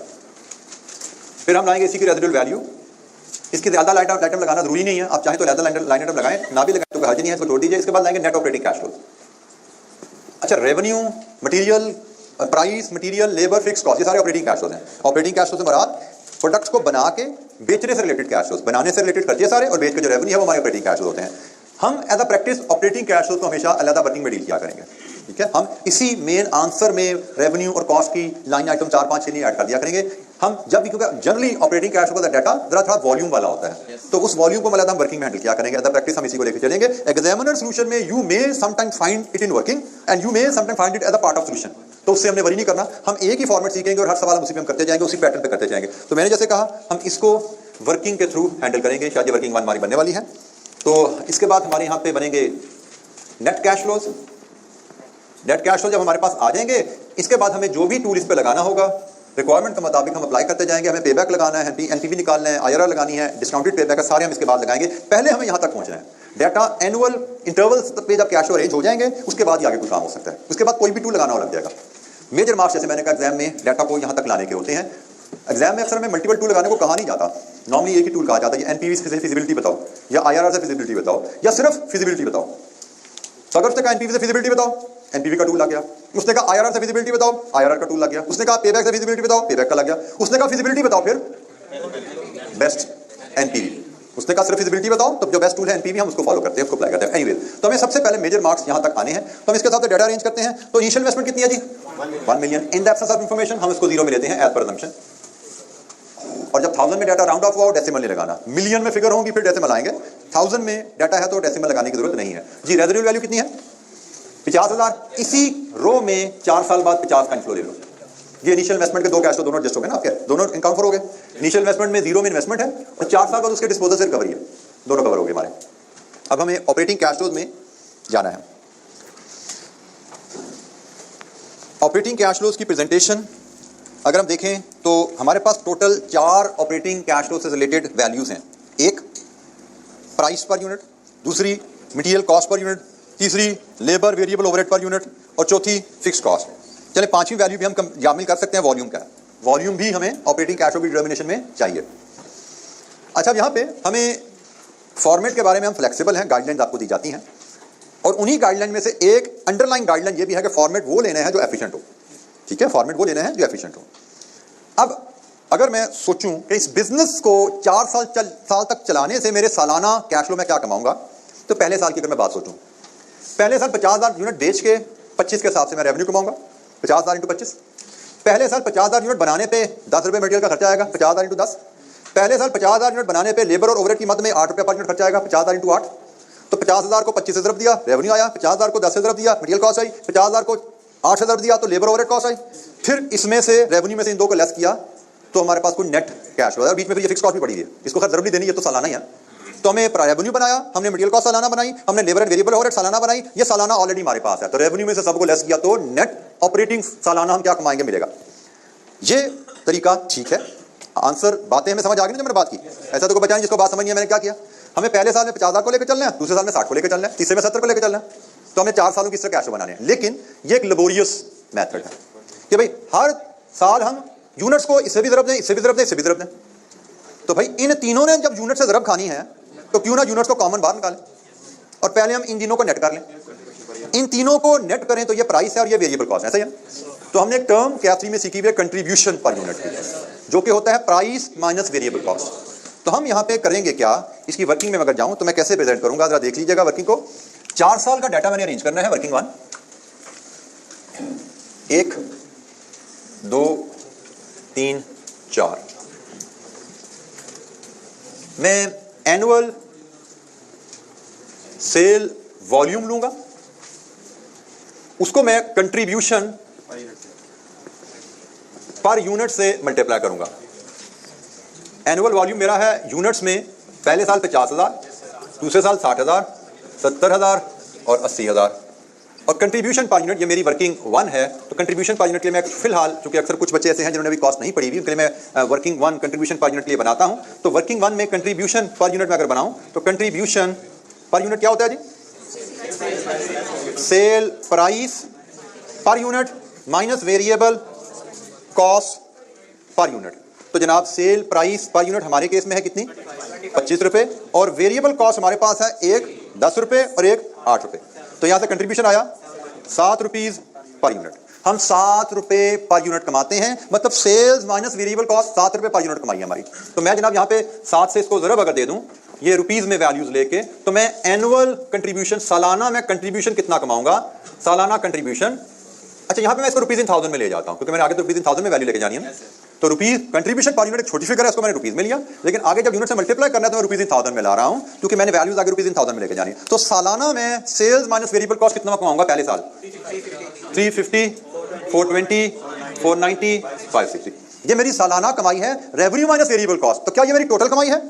फिर हम लाएंगे इसी की रेजिडुअल वैल्यू। इसकी ज्यादा लाइन आइटम लगाना जरूरी नहीं है, आप चाहें तो ज्यादा लाइन आइटम लगाएं, ना भी लगाएं तो हर्ज नहीं है, इसको छोड़ दीजिए। इसके बाद लाएंगे नेट ऑपरेटिंग कैश फ्लो। अच्छा, revenue, material, price, material, labour, fix cost, ये सारे ऑपरेटिंग कैश फ्लोज हैं। ऑपरेटिंग कैश फ्लो से मुराद प्रोडक्ट्स को बना के बेचने से रिलेटेड कैश फ्लोज, बनाने से रिलेटेड खर्चे सारे, और बेच के जो रेवेन्यू है वो हमारे ऑपरेटिंग कैश फ्लोज होते हैं। हम as a practice operating cash flows को हमेशा अलग वर्किंग में डील किया करेंगे। ठीक है, हम इसी मेन आंसर में रेवेन्यू और कॉस्ट की लाइन आइटम 4, 5, 6 नहीं ऐड कर दिया करेंगे हम जब भी, क्योंकि जनरली ऑपरेटिंग कैश फ्लो का डाटा जरा थोड़ा वॉल्यूम वाला होता है, तो उस वॉल्यूम को मतलब हम वर्किंग में हैंडल किया करेंगे। एज अ प्रैक्टिस हम इसी को लेकर चलेंगे। एग्जामिनर सॉल्यूशन में you may sometimes find it in working and you may sometimes find it as a part of solution. तो उससे हमने वरी नहीं करना, हम एक ही फॉर्मेट सीखेंगे और हर सवाल हम उसी पे हम करते जाएंगे, उसी पैटर्न पे करते जाएंगे। तो मैंने जैसे कहा हम इसको वर्किंग के थ्रू हैंडल करेंगे, शायद ये वर्किंग 1 हमारी बनने वाली है। तो इसके बाद हमारे यहाँ पे बनेंगे net cash flows. Net cash flow जब हमारे पास आ जाएंगे, इसके बाद हमें जो भी टूल इस पे लगाना होगा रिक्वायरमेंट के मुताबिक हम अप्लाई करते जाएंगे। हमें पेबैक लगाना है, एनपीवी निकालना है, आईआरआर लगानी है, डिस्काउंटेड पेबैक है, सारे हम इसके बाद लगाएंगे। पहले हमें यहाँ तक पहुंचना है। डाटा एनुअल इंटरवल्स पे जब कैश फ्लो अरेंज हो जाएंगे उसके बाद ही आगे कुछ काम हो सकता है। उसके बाद कोई भी टूल लगाना हो लग जाएगा। मेजर मार्क्स जैसे मैंने कहा एग्जाम में डाटा को यहाँ तक लाने के होते हैं। एग्जाम में अक्सर हमें मल्टीपल टूल लगाने को कहा नहीं जाता, नॉर्मली एक ही टूल कहा जाता है। एनपीवी से फिजिबिलिटी बताओ, या आईआरआर से फिजिबिलिटी बताओ, या सिर्फ फिजिबिलिटी बताओ। तो अगर उसने कहा एनपीवी से फिजिबिलिटी बताओ, एनपीवी का टूल लग गया। उसने कहा आईआरआर से फिजिबिलिटी बताओ, आईआरआर का टूल लग गया। उसने कहा पेबैक से फिजिबिलिटी बताओ, पेबैक का लग गया। उसने कहा फिजिबिलिटी बताओ, फिर बेस्ट एनपीवी। उसने कहा सिर्फ फिजिबिलिटी बताओ, तो जो बेस्ट टूल है एनपीवी हम उसको फॉलो करते हैं, उसको अप्लाई करते हैं। एनीवे, तो हमें सबसे पहले मेजर मार्क्स यहां तक आने हैं, तो हम इसके साथ डाटा अरेंज करते हैं। तो इनिशियल इन्वेस्टमेंट कितनी है जी? 1 million. In the absence of information हम इसको 0 में लेते हैं एज पर असम्पशन। और जब 1000 में डाटा राउंड ऑफ हुआ डेसिमल नहीं लगाना, मिलियन में फिगर होंगी फिर डेसिमल आएंगे। 1000 में डाटा है तो डेसिमल लगाने की जरूरत नहीं है जी। रेजिडुअल वैल्यू कितनी है? 50,000। इसी रो में 4 साल बाद 50 का इनफ्लो ले लो। ये इनिशियल इन्वेस्टमेंट के दो कैश फ्लो दोनों एडजस्ट हो गए ना आपके, दोनों इनकाउंट हो गए। इनिशियल इन्वेस्टमेंट में 0 में इन्वेस्टमेंट है और 4 साल बाद उसके डिस्पोजल से रिकवरी है, दोनों कवर हो गए हमारे। अब हमें ऑपरेटिंग कैश फ्लोज में जाना है। ऑपरेटिंग कैश फ्लोज की प्रेजेंटेशन अगर हम देखें तो हमारे पास टोटल 4 ऑपरेटिंग कैश फ्लो से रिलेटेड वैल्यूज हैं। एक प्राइस पर यूनिट, दूसरी मटेरियल कॉस्ट पर यूनिट, तीसरी labour variable overhead per unit और चौथी फिक्स कॉस्ट। चले पांचवी वैल्यू भी हम शामिल कर सकते हैं, वॉल्यूम का। वॉल्यूम भी हमें ऑपरेटिंग कैश फ्लो की डिटर्मिनेशन में चाहिए। अच्छा, अब यहाँ पे हमें फॉर्मेट के बारे में हम फ्लेक्सिबल हैं, गाइडलाइंस आपको दी जाती हैं और उन्हीं गाइडलाइन में से एक अंडरलाइन गाइडलाइन ये भी है कि फॉर्मेट वो लेना है जो एफिशिएंट हो। ठीक है, फॉर्मेट वो लेना है जो एफिशिएंट हो। अब अगर मैं सोचूं कि इस बिजनेस को 4 साल तक चलाने से मेरे सालाना कैश फ्लो में क्या कमाऊंगा, तो पहले साल की अगर मैं बात सोचूं, पहले साल 50,000 यूनिट बेच के 25 के हिसाब से मैं रेवेन्यू कमाऊंगा। 50,000 इंटू 25। पहले साल 50,000 यूनिट बनाने पे 10 रुपये मटेरियल का खर्चा आएगा, 50,000 इंटू 10। पहले साल 50,000 यूनिट बनाने पे लेबर और ओवरहेड की मद में 8 रुपये पर यूनिट खर्चा आएगा, 50,000 इंटू 8। तो 50,000 को 25 से ज़रब दिया, रेवेन्यू आया। 50,000 को 10 से ज़रब दिया, मटेरियल कॉस्ट आई। 50,000 को 8 से ज़रब दिया तो लेबर ओवरहेड कॉस्ट आई। फिर इसमें से रेवेन्यू में से इन दो को लेस किया तो हमारे पास कोई नेट कैश हो। बीच में फिर ये फिक्स कॉस्ट भी पड़ी है, इसको खैर ज़रब नहीं देनी, ये तो सालाना ही है। तो हमें रेवेन्यू बनाया, हमने मटेरियल कॉस्ट सालाना बनाई, हमने लेबर एंड वेरिएबल ओवरहेड सालाना बनाई। ये सालाना ऑलरेडी हमारे पास है, तो रेवेन्यू में से सबको लेस किया तो नेट ऑपरेटिंग सालाना हम क्या कमाएंगे मिलेगा। ये तरीका ठीक है। आंसर बातें हमें समझ आ गई ना जो मैंने बात की। ऐसा तो कोई बचा नहीं जिसको बात समझ नहीं है मैंने क्या किया। हमें पहले साल में 50,000 को लेकर चलना है, दूसरे साल में 60 को लेकर चलना है, तीसरे में 70 को लेकर चलना है। तो हमें 4 सालों की इस तरह कैश फ्लो बनाने हैं। लेकिन ये एक लेबोरियस मेथड है कि भाई हर साल हम यूनिट्स को इससे भी ज़रब दें, इससे भी ज़रब दें, इससे भी ज़रब दें। तो भाई इन तीनों ने जब यूनिट से ज़रब खानी है तो क्यों ना यूनिट्स को कॉमन बाहर निकालें और पहले हम इन तीनों को नेट कर लें। इन तीनों को नेट करें तो ये प्राइस है और ये वेरिएबल कॉस्ट है, ऐसा ही है। तो हमने एक टर्म कैफ 3 में सीखी हुई है कंट्रीब्यूशन पर यूनिट की, जो कि होता है प्राइस माइनस वेरिएबल कॉस्ट। तो हम यहाँ पे करेंगे क्या, इसकी वर्किंग में अगर जाऊँ तो मैं कैसे प्रेजेंट करूँगा, जरा देख लीजिएगा वर्किंग को। 4 साल का डाटा मैंने अरेंज करना है। वर्किंग 1, 1 2 3 4। मैं एनुअल सेल वॉल्यूम लूंगा, उसको मैं कंट्रीब्यूशन पर यूनिट से मल्टीप्लाई करूंगा। एनुअल वॉल्यूम मेरा है यूनिट्स में, पहले साल 50,000, दूसरे साल 60,000, 70,000 और 80,000। और कंट्रीब्यूशन पर यूनिट ये मेरी वर्किंग 1 है। तो कंट्रीब्यूशन पर यूनिट के लिए मैं फिलहाल, चूंकि अक्सर कुछ बच्चे ऐसे हैं जिन्होंने अभी कॉस्ट नहीं पड़ी हुई, उनके लिए मैं वर्किंग 1 कंट्रीब्यूशन पर यूनिट के लिए बनाता हूं। तो वर्किंग 1 में कंट्रीब्यूशन पर यूनिट में अगर बनाऊं तो कंट्रीब्यूशन पर यूनिट क्या होता है जी, sale price per unit minus variable cost per unit. तो जनाब सेल प्राइस पर यूनिट हमारे केस में है कितनी, 25 रुपए, और वेरिएबल कॉस्ट हमारे पास है एक 10 रुपए और एक 8 रुपए। तो यहां से कंट्रीब्यूशन आया 7 रुपीज पर यूनिट। हम 7 रुपए पर यूनिट कमाते हैं, मतलब सेल्स माइनस वेरिएबल कॉस्ट 7 रुपए पर यूनिट कमाई है हमारी। तो मैं जनाब यहाँ पे 7 से इसको ज़रब अगर दे दूं ये रुपीज में वैल्यूज लेके, तो मैं एनुअल कंट्रीब्यूशन, सालाना मैं कंट्रीब्यूशन कितना कमाऊंगा, सालाना कंट्रीब्यूशन। अच्छा, यहाँ पे मैं इसको रुपीज इन 1000 में ले जाता हूँ क्योंकि मैंने आगे तो रुपीज इन 1000 में वैल्यू लेके जानी है। तो रुपीज कंट्रीब्यूशन पर यूनिट एक छोटी फिगर है, उसको मैंने रुपीज में लिया, लेकिन आगे जब यूनिट से मल्टीप्लाई करना है तो मैं रुपीज इन 1000 में ला रहा हूँ क्योंकि मैंने वैल्यूज आगे रुपीज इन 1000 में लेके जानी है। तो सालाना मैं सेल्स माइनस वेरिएबल कॉस्ट कितना कमाऊंगा पहले साल, 350, 420, 490, 560। ये मेरी सालाना कमाई है, रेवेन्यू माइनस वेरिएबल कॉस्ट। तो क्या ये मेरी टोटल कमाई है?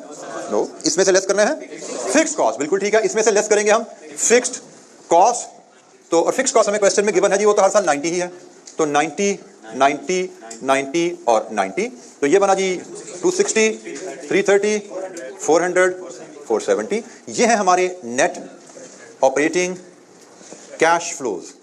नो, इसमें से लेस करना है फिक्स्ड कॉस्ट। बिल्कुल ठीक है, इसमें से लेस करेंगे हम फिक्स्ड कॉस्ट। तो और फिक्स्ड कॉस्ट हमें क्वेश्चन में गिवन है जी, वो तो हर साल 90 ही है। तो 90, 90, 90 और 90, तो ये बना जी 260, 330, 400, 470। ये है हमारे net operating cash flows,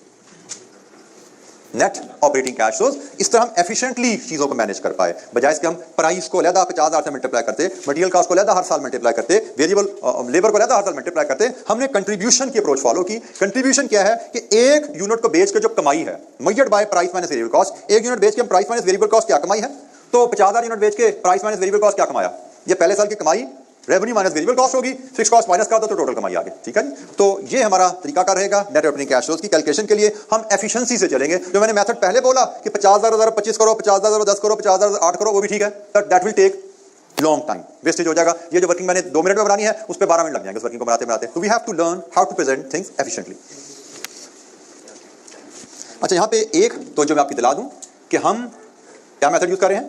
net operating cash flows. इस तरह हम एफिशिएंटली चीजों को मैनेज कर पाए, बजाय इसके हम प्राइस को लहदा 50,000 से मल्टीप्लाई करते, मटेरियल कॉस्ट को लहदा हर साल मल्टीप्लाई करते, वेरिएबल लेबर को लहदा हर साल मल्टीप्लाई करते। हमने कंट्रीब्यूशन की अप्रोच फॉलो की। कंट्रीब्यूशन क्या है कि एक यूनिट को बेच के जो कमाई है, measured by price minus variable cost. एक यूनिट बेच के हम प्राइस माइनस वेरिएबल कॉस्ट क्या कमाई है, तो 50,000 यूनिट बेच के प्राइस माइनस वेरिएबल कॉस्ट क्या कमाया, ये पहले साल की कमाई रेवेन्यू माइनस वेरिएबल कॉस्ट होगी, फिक्स कॉस्ट माइनस का तो टोटल कमाई आ गई। ठीक है जी, तो ये हमारा तरीका का रहेगा नेट ऑपरेटिंग कैश फ्लोज की कैलकुलेशन के लिए। हम एफिशिएंसी से चलेंगे। जो मैंने मेथड पहले बोला कि 50,000 25 करो, 50,000 10 करो, 50,000 8 करो, वो भी ठीक है, but that will take long time, wastage हो जाएगा। ये जो वर्किंग मैंने 2 मिनट में बनानी है उस पर 12 मिनट लग जाएंगे उस वर्किंग को बनाते बनाते। तो we have to learn how to present things efficiently. अच्छा, यहाँ पे एक तो जो मैं आपकी दिला दूं कि हम क्या मेथड यूज कर रहे हैं,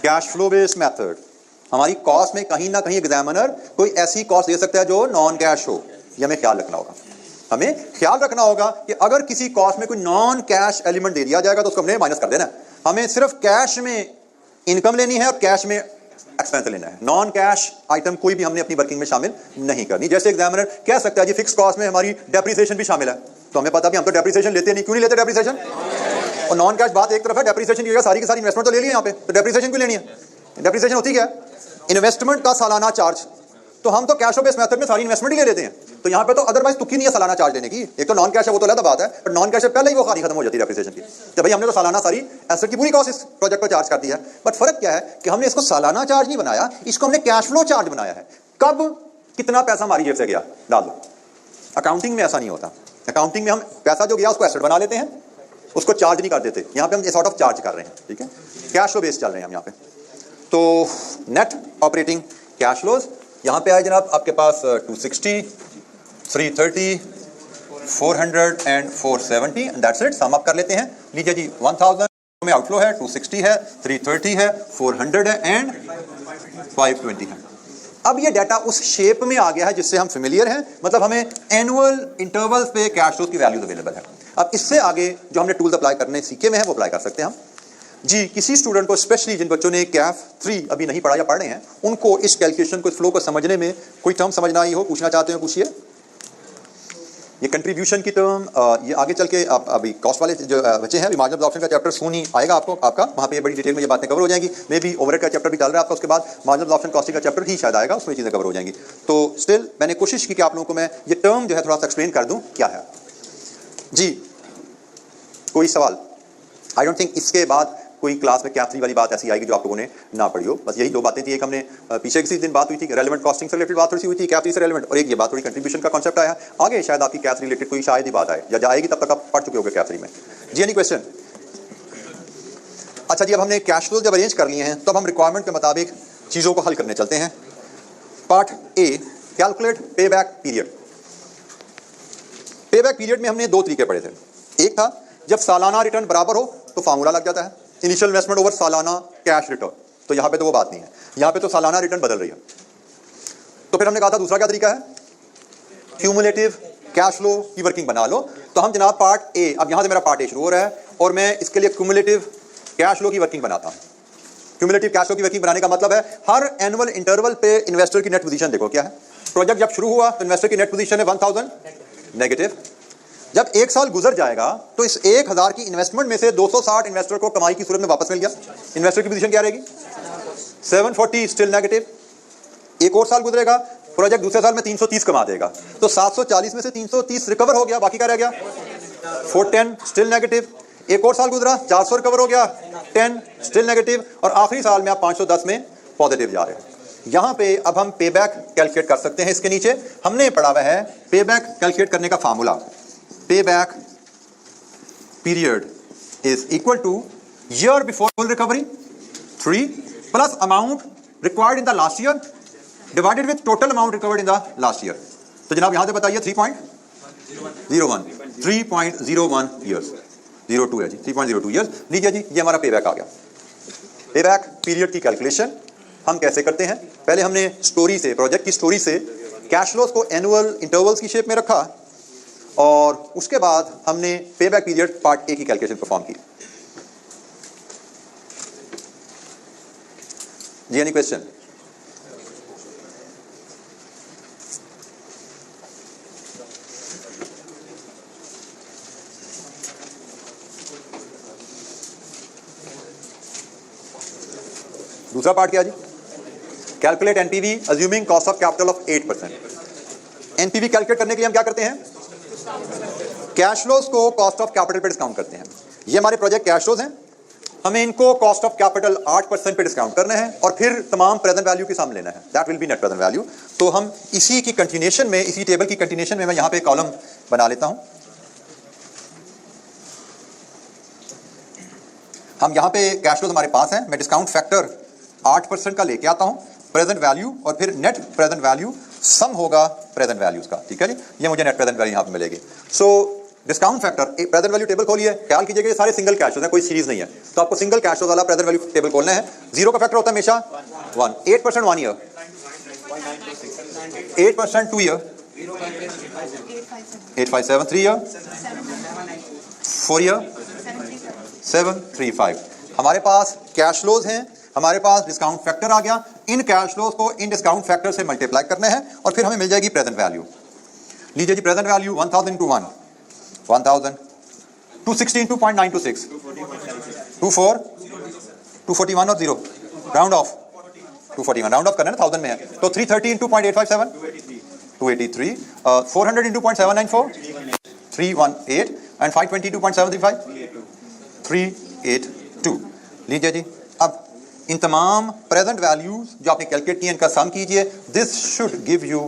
कैश फ्लो बेस्ड मेथड। हमारी कॉस्ट में कहीं ना कहीं एग्जामिनर कोई ऐसी कॉस्ट दे सकता है जो नॉन कैश हो, ये हमें ख्याल रखना होगा। हमें ख्याल रखना होगा कि अगर किसी कॉस्ट में कोई नॉन कैश एलिमेंट दे दिया जाएगा तो उसको हमने माइनस कर देना। हमें सिर्फ कैश में इनकम लेनी है और कैश में एक्सपेंस लेना है। नॉन कैश आइटम कोई भी हमने अपनी वर्किंग में शामिल नहीं करनी। जैसे एग्जामिनर कह सकता है जी फिक्स कॉस्ट में हमारी डेप्रिसिएशन भी शामिल है, तो हमें पता भी हम तो डेप्रिसिएशन लेते नहीं, क्यों नहीं लेते डेप्रिसिएशन? और नॉन कैश बात एक तरफ है, डेप्रिसिएशन की सारी की सारी इन्वेस्टमेंट तो ले ली यहाँ पे, तो डेप्रिसिएशन क्यों लेनी है? डेप्रिसिएशन होती क्या है? इन्वेस्टमेंट का सालाना चार्ज। तो हम तो कैश बेस मेथड में सारी इन्वेस्टमेंट ही ले लेते हैं, तो यहाँ पे तो अदरवाइज तुक्की नहीं है सालाना चार्ज लेने की। एक तो नॉन कैश है वो तो अलग बात है, पर नॉन कैश से पहले ही वो खानी खत्म हो जाती है डेप्रिसिएशन की। तो भाई हमने तो सालाना सारी एसेट की पूरी कॉस्ट इस प्रोजेक्ट पर चार्ज कर दी है। बट फर्क क्या है कि हमने इसको सालाना चार्ज नहीं बनाया, इसको हमने कैश फ्लो चार्ज बनाया है। कब कितना पैसा हमारी जेब से गया डाल दो। अकाउंटिंग में ऐसा नहीं होता। अकाउंटिंग में हम पैसा जो गया उसको एसेट बना लेते हैं, उसको चार्ज नहीं कर देते। यहाँ पे हम सॉर्ट ऑफ चार्ज कर रहे हैं, ठीक है, कैश फ्लो बेस चल रहे हैं हम यहाँ पे। तो नेट ऑपरेटिंग कैश फ्लोज यहाँ पे आए जनाब आपके पास 260, 330, 400 and 470, that's it. Sum up कर लेते हैं। लीजिए जी 1000 में आउटफ्लो है, 260 है, 330 है, 400 है एंड 520 है। अब ये डाटा उस शेप में आ गया है जिससे हम फेमिलियर हैं, मतलब हमें एनुअल इंटरवल्स पे कैश फ्लोज की वैल्यूज अवेलेबल है। अब इससे आगे जो हमने टूल्स अप्लाई करने सीखे में है वो अप्लाई कर सकते हैं हम जी। किसी स्टूडेंट को, स्पेशली जिन बच्चों ने कैफ 3 अभी नहीं पढ़ा या पढ़ रहे हैं, उनको इस कैलकुलेशन को, इस फ्लो को समझने में कोई टर्म समझना ही हो, पूछना चाहते हो पूछिए। ये कंट्रीब्यूशन की टर्म, ये आगे चल के आप अभी कॉस्ट वाले जो बच्चे हैं, मार्जिनल ऑप्शन का चैप्टर सून ही आएगा आपका, वहाँ पे बड़ी डिटेल में ये बातें कवर हो जाएंगी। मे बी ओवरहेड का चैप्टर भी चल रहा है आपका, उसके बाद मार्जिनल ऑप्शन कॉस्टिंग का चैप्टर ही शायद आएगा, उसमें चीज़ें कवर हो जाएंगी। तो स्टिल मैंने कोशिश की कि आप लोगों को मैं ये टर्म जो है थोड़ा सा एक्सप्लेन कर दूँ क्या है जी। कोई सवाल? आई डोंट थिंक इसके बाद कोई क्लास में कैफ 3 वाली बात ऐसी आएगी जो आप लोगों ने ना पढ़ी हो। बस यही 2 बातें थी। एक हमने पीछे किसी दिन बात हुई थी, रेलेवेंट कॉस्टिंग से रिलेटेड बात थोड़ी सी हुई थी, कैफ 3 से रेलेवेंट, और एक ये बात थोड़ी कंट्रीब्यूशन का कॉन्सेप्ट आया। आगे शायद आपकी कैफ रिलेटेड कोई शायद ही बात आए, या आएगी तब तक आप पढ़ चुके होंगे कैफ 3 में जी। Any question? अच्छा जी, अब हमने कैश फ्लो जब अरेंज कर लिए हैं, तब हम रिक्वायरमेंट के मुताबिक चीज़ों को हल करने चलते हैं। पार्ट ए, कैलकुलेट पे बैक पीरियड। पे बैक पीरियड में हमने 2 तरीके पढ़े थे। एक था जब सालाना रिटर्न बराबर हो तो फार्मूला लग जाता है, इनिशियल इन्वेस्टमेंट ओवर सालाना कैश रिटर्न। तो यहाँ पे तो वो बात नहीं है, यहाँ पे तो सालाना रिटर्न बदल रही है। तो फिर हमने कहा था दूसरा क्या तरीका है, क्यूमुलेटिव कैश फ्लो की वर्किंग बना लो। तो हम जनाब पार्ट ए, अब यहाँ से मेरा पार्ट ए शुरू हो रहा है और मैं इसके लिए क्यूमुलेटिव कैश फ्लो की वर्किंग बनाता हूँ। क्यूमुलेटिव कैश फ्लो की वर्किंग बनाने का मतलब है हर एनुअल इंटरवल पे इन्वेस्टर की नेट पोजीशन देखो क्या है। प्रोजेक्ट जब शुरू हुआ तो इन्वेस्टर की नेट पोजीशन है 1000 नेगेटिव। जब 1 साल गुजर जाएगा तो इस 1000 की इन्वेस्टमेंट में से 260 इन्वेस्टर को कमाई की सूरत में वापस मिल गया। इन्वेस्टर की पोजीशन क्या रहेगी? 740 स्टिल नेगेटिव। एक और साल गुजरेगा, प्रोजेक्ट दूसरे साल में 330 कमा देगा, तो 740 में से 330 रिकवर हो गया, बाकी क्या रह गया? 410 स्टिल नेगेटिव। एक और साल गुजरा, 400 रिकवर हो गया, 10 स्टिल नेगेटिव, और आखिरी साल में आप 510 में पॉजिटिव जा रहे हैं। यहाँ पे अब हम पे बैक कैलकुलेट कर सकते हैं। इसके नीचे हमने पढ़ा हुआ है पे बैक कैलकुलेट करने का formula. Payback period is equal to year before full recovery 3 plus amount required in the last year divided with total amount recovered in the last year। तो जनाब यहाँ से बताइए 3.01 years, 02 है जी, 3.02 years। लीजिए जी, ये हमारा पेबैक आ गया। पेबैक पीरियड की कैलकुलेशन हम कैसे करते हैं? पहले हमने स्टोरी से, प्रोजेक्ट की स्टोरी से कैश फ्लोज को एनुअल इंटरवल्स की शेप में रखा, और उसके बाद हमने पेबैक पीरियड पार्ट ए की कैलकुलेशन परफॉर्म की जी। Any question? दूसरा पार्ट क्या जी? Calculate NPV assuming cost of capital of 8%। NPV calculate करने के लिए हम क्या करते हैं? कैश फ्लोज को कॉस्ट ऑफ कैपिटल पे डिस्काउंट करते हैं। ये हमारे प्रोजेक्ट कैश फ्लोज हैं, हमें इनको कॉस्ट ऑफ कैपिटल 8% पे डिस्काउंट करना है, और फिर तमाम प्रेजेंट वैल्यू के सामने लेना है, that will be net present value. तो हम इसी की कंटिन्यूएशन में, इसी टेबल की कंटिन्यूएशन में मैं यहाँ पे कॉलम बना लेता हूँ। हम यहाँ पे कैश फ्लोज हमारे पास हैं, मैं डिस्काउंट फैक्टर 8% का लेके आता हूँ, प्रेजेंट वैल्यू और फिर नेट प्रेजेंट वैल्यू सम होगा प्रेजेंट वैल्यूज का, ठीक है जी। ये मुझे नेट प्रेजेंट वैल्यू यहाँ पे मिलेगी। So discount factor, present value table खोलिए, ख्याल कीजिएगा ये सारे सिंगल कैश है, कोई सीरीज नहीं है, तो आपको सिंगल कैश वाला प्रेजेंट वैल्यू टेबल खोलना है। 0 का फैक्टर होता है हमेशा 1, 8% 1 ईयर, 8% 2 ईयर, 857 3 ईयर, 4 ईयर, 735। हमारे पास कैश फ्लोज हैं हमारे पास डिस्काउंट फैक्टर आ गया, इन कैश फ्लोज को इन डिस्काउंट फैक्टर से मल्टीप्लाई करने हैं और फिर हमें मिल जाएगी प्रेजेंट वैल्यू। लीजिए जी प्रेजेंट वैल्यू 1000 इंटू 1 1000, 260 इंटू 0.926, 24 241 और 0 राउंड ऑफ 241 राउंड ऑफ करना है ना, 1000 में है तो 330 इंटू 0.857 283, 400 इंटू 0.794 318 एंड 520 इंटू 0.735 382। लीजिए जी अब इन तमाम प्रेजेंट वैल्यूज जो आपने कैलकुलेट किए इनका सम कीजिए, this should give you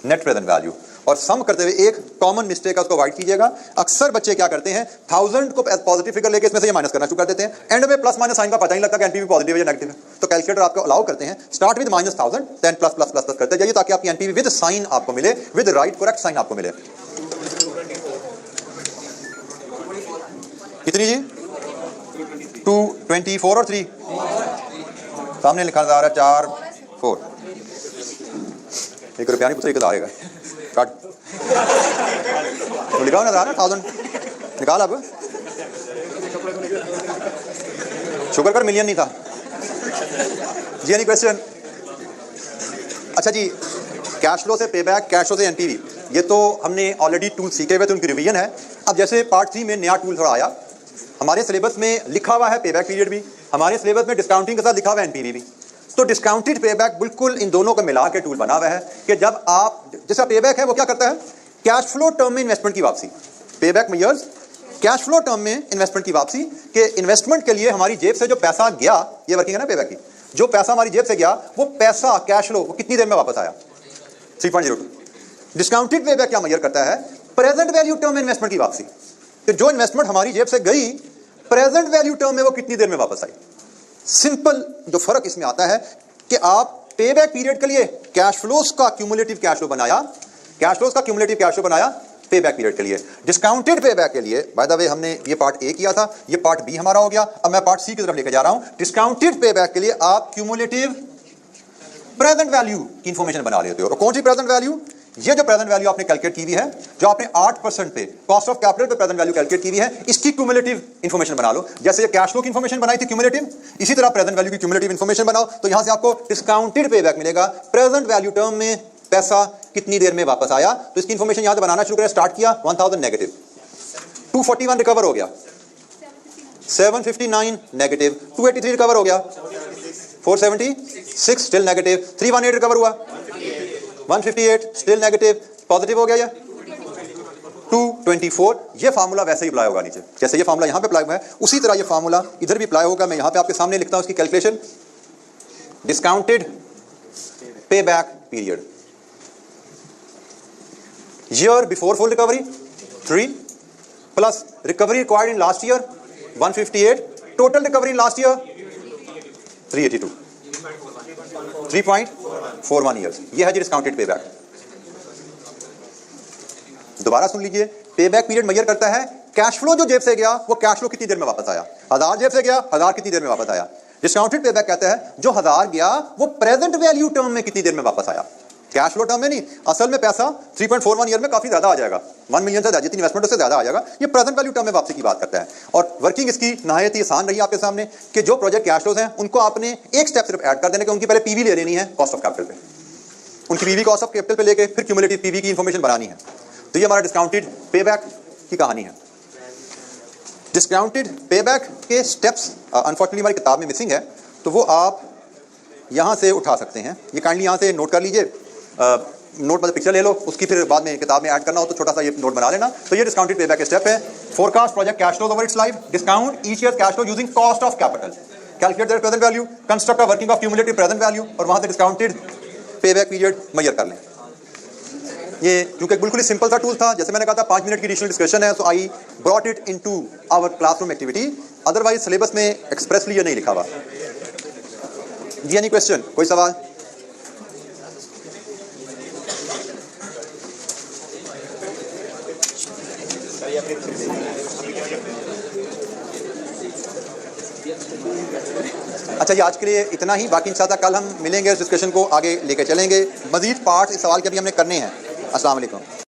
net present value. और सम करते हुए एक कॉमन मिस्टेक है उसको अवॉइड कीजिएगा। अक्सर बच्चे क्या करते हैं 1000 को पॉजिटिव फिगर लेके इसमें से ये माइनस करना शुरू कर देते हैं, एंड में प्लस माइनस साइन का पता नहीं लगता कि एनपीवी पॉजिटिव है या नेगेटिव है। तो कैलकुलेटर आपको अलाउ करते हैं start with -1000 then plus plus plus plus करते जाइए ताकि आपकी एनपीवी विद साइन आपको मिले, विद राइट करेक्ट साइन आपको मिले। कितनी जी 224 और 3 सामने लिखा जा रहा है 4 4 1 रुपया नहीं पूछा, 1 आएगा काट तो लिखा नजर आ रहा है 1000 निकाल। अब शुक्र कर मिलियन नहीं था जी। Any question? अच्छा जी कैश फ्लो से पेबैक, कैश फ्लो से एनपीवी, ये तो हमने ऑलरेडी टूल सीखे हुए थे, उनकी रिवीजन है। अब जैसे पार्ट 3 में नया टूल थोड़ा आया, हमारे सिलेबस में लिखा हुआ है पेबैक पीरियड भी, हमारे सिलेबस में डिस्काउंटिंग के साथ लिखा हुआ है एनपीवी भी। तो डिस्काउंटेड पेबैक बिल्कुल इन दोनों को मिला के टूल बना हुआ है कि जब आप, जैसा पेबैक है वो क्या करता है कैश फ्लो टर्म में इन्वेस्टमेंट की वापसी। Payback measures cash flow term में इन्वेस्टमेंट की वापसी के इन्वेस्टमेंट के लिए हमारी जेब से जो पैसा गया, ये वर्किंग है ना पेबैक की, जो पैसा हमारी जेब से गया वो पैसा कैश फ्लो वो कितनी देर में वापस आया 3.02। डिस्काउंटेड पेबैक क्या मेजर करता है प्रेजेंट वैल्यू टर्म में इन्वेस्टमेंट की वापसी, तो जो इन्वेस्टमेंट हमारी जेब से गई प्रेजेंट वैल्यू टर्म में वो कितनी देर में वापस आई। सिंपल जो फर्क इसमें आता है कि आप पेबैक पीरियड के लिए कैश फ्लोज का क्यूमुलेटिव कैश फ्लो बनाया, कैश फ्लोज का क्यूमुलेटिव कैश फ्लो बनाया पेबैक पीरियड के लिए। डिस्काउंटेड पेबैक के लिए बाय द वे हमने ये पार्ट ए किया था, ये पार्ट बी हमारा हो गया, अब मैं पार्ट सी की तरफ लेकर जा रहा हूं। डिस्काउंटेड पेबैक के लिए आप क्यूमुलेटिव प्रेजेंट वैल्यू की इंफॉर्मेशन बना लेते हो। और कौन सी प्रेजेंट वैल्यू? ये जो प्रेजेंट वैल्यू आपने कैलकुलेट की हुई है, जो आपने 8% पे कॉस्ट ऑफ कैपिटल पे प्रेजेंट वैल्यू कैलकुलेट की हुई है, इसकी क्यूमुलेटिव इंफॉर्मेशन बना लो। जैसे ये कैश फ्लो की इंफॉर्मेशन बनाई थी क्यूमुलेटिव, इसी तरह प्रेजेंट वैल्यू की क्यूमुलेटिव इंफॉर्मेशन बनाओ तो यहां से आपको डिस्काउंटेड पेबैक मिलेगा। प्रेजेंट वैल्यू टर्म में पैसा कितनी देर में वापस आया, तो इसकी इंफॉर्मेशन यहां से बनाना शुरू करें। स्टार्ट किया 1000 नेगेटिव, 241 रिकवर हो गया, 759 नेगेटिव, 283 रिकवर हो गया, 476 स्टिल नेगेटिव, 318 रिकवर हुआ, 158 स्टिल नेगेटिव, पॉजिटिव हो गया ये 224। ये फार्मूला वैसे ही अप्लाई होगा नीचे, जैसे ये फार्मूला यहां पे अप्लाई हुआ है उसी तरह ये फार्मूला इधर भी अप्लाई होगा। मैं यहां पे आपके सामने लिखता हूं इसकी calculation. Discounted payback period, year before full recovery 3 plus recovery required in last year 158, total recovery in last year 382, 3.41 years. ये है जी डिस्काउंटेड पेबैक। दोबारा सुन लीजिए, पेबैक पीरियड मेजर करता है कैश फ्लो जो जेब से गया वो कैश फ्लो कितनी देर में वापस आया। 1000 जेब से गया, 1000 कितनी देर में वापस आया। डिस्काउंटेड पेबैक कहता है जो 1000 गया वो प्रेजेंट वैल्यू टर्म में कितनी देर में वापस आया, कैश फ्लो टर्म में नहीं। असल में पैसा 3.41 ईयर में काफी ज्यादा आ जाएगा, 1 मिलियन से जितनी इन्वेस्टमेंट उससे ज्यादा आ जाएगा। ये प्रेजेंट वैल्यू टर्म में वापसी की बात करता है। और वर्किंग इसकी नहायत ही आसान रही आपके सामने कि जो प्रोजेक्ट कैश फ्लोज हैं उनको आपने एक स्टेप सिर्फ ऐड कर देने के, उनकी पहले पीवी ले लेनी है कॉस्ट ऑफ कैपिटल पे, उनकी पीवी कॉस्ट ऑफ कैपिटल पे लेके फिर क्यूमुलेटिव पीवी की इंफॉर्मेशन बनानी है। तो ये हमारा डिस्काउंटेड पेबैक की कहानी है। डिस्काउंटेड पेबैक के स्टेप्स अनफॉर्चुनेटली हमारी किताब में मिसिंग है, तो वो आप यहां से उठा सकते हैं। ये काइंडली यहां से नोट कर लीजिए, नोट मतलब पिक्चर ले लो, उसकी फिर बाद में किताब में ऐड करना हो तो छोटा सा ये नोट बना लेना। तो ये डिस्काउंटेड पेबैक के स्टेप है। Forecast project cash flow over it's life, discount each year cash flow using cost of capital, calculate their present value, construct a working of cumulative present value और वहां से discounted payback period major कर लें। ये क्योंकि बिल्कुल ही simple सा tool था, जैसे मैंने कहा था 5 मिनट की एडिशनल डिस्कशन है, so I brought it into our classroom activity. Otherwise syllabus में एक्सप्रेसली ये नहीं लिखा हुआ। जी एनी क्वेश्चन, कोई सवाल? अच्छा जी, आज के लिए इतना ही। बाकी इंशाअल्लाह कल हम मिलेंगे, इस डिस्कशन को आगे लेकर चलेंगे। मजीद पार्ट इस सवाल के भी हमने करने हैं। अस्सलाम वालेकुम।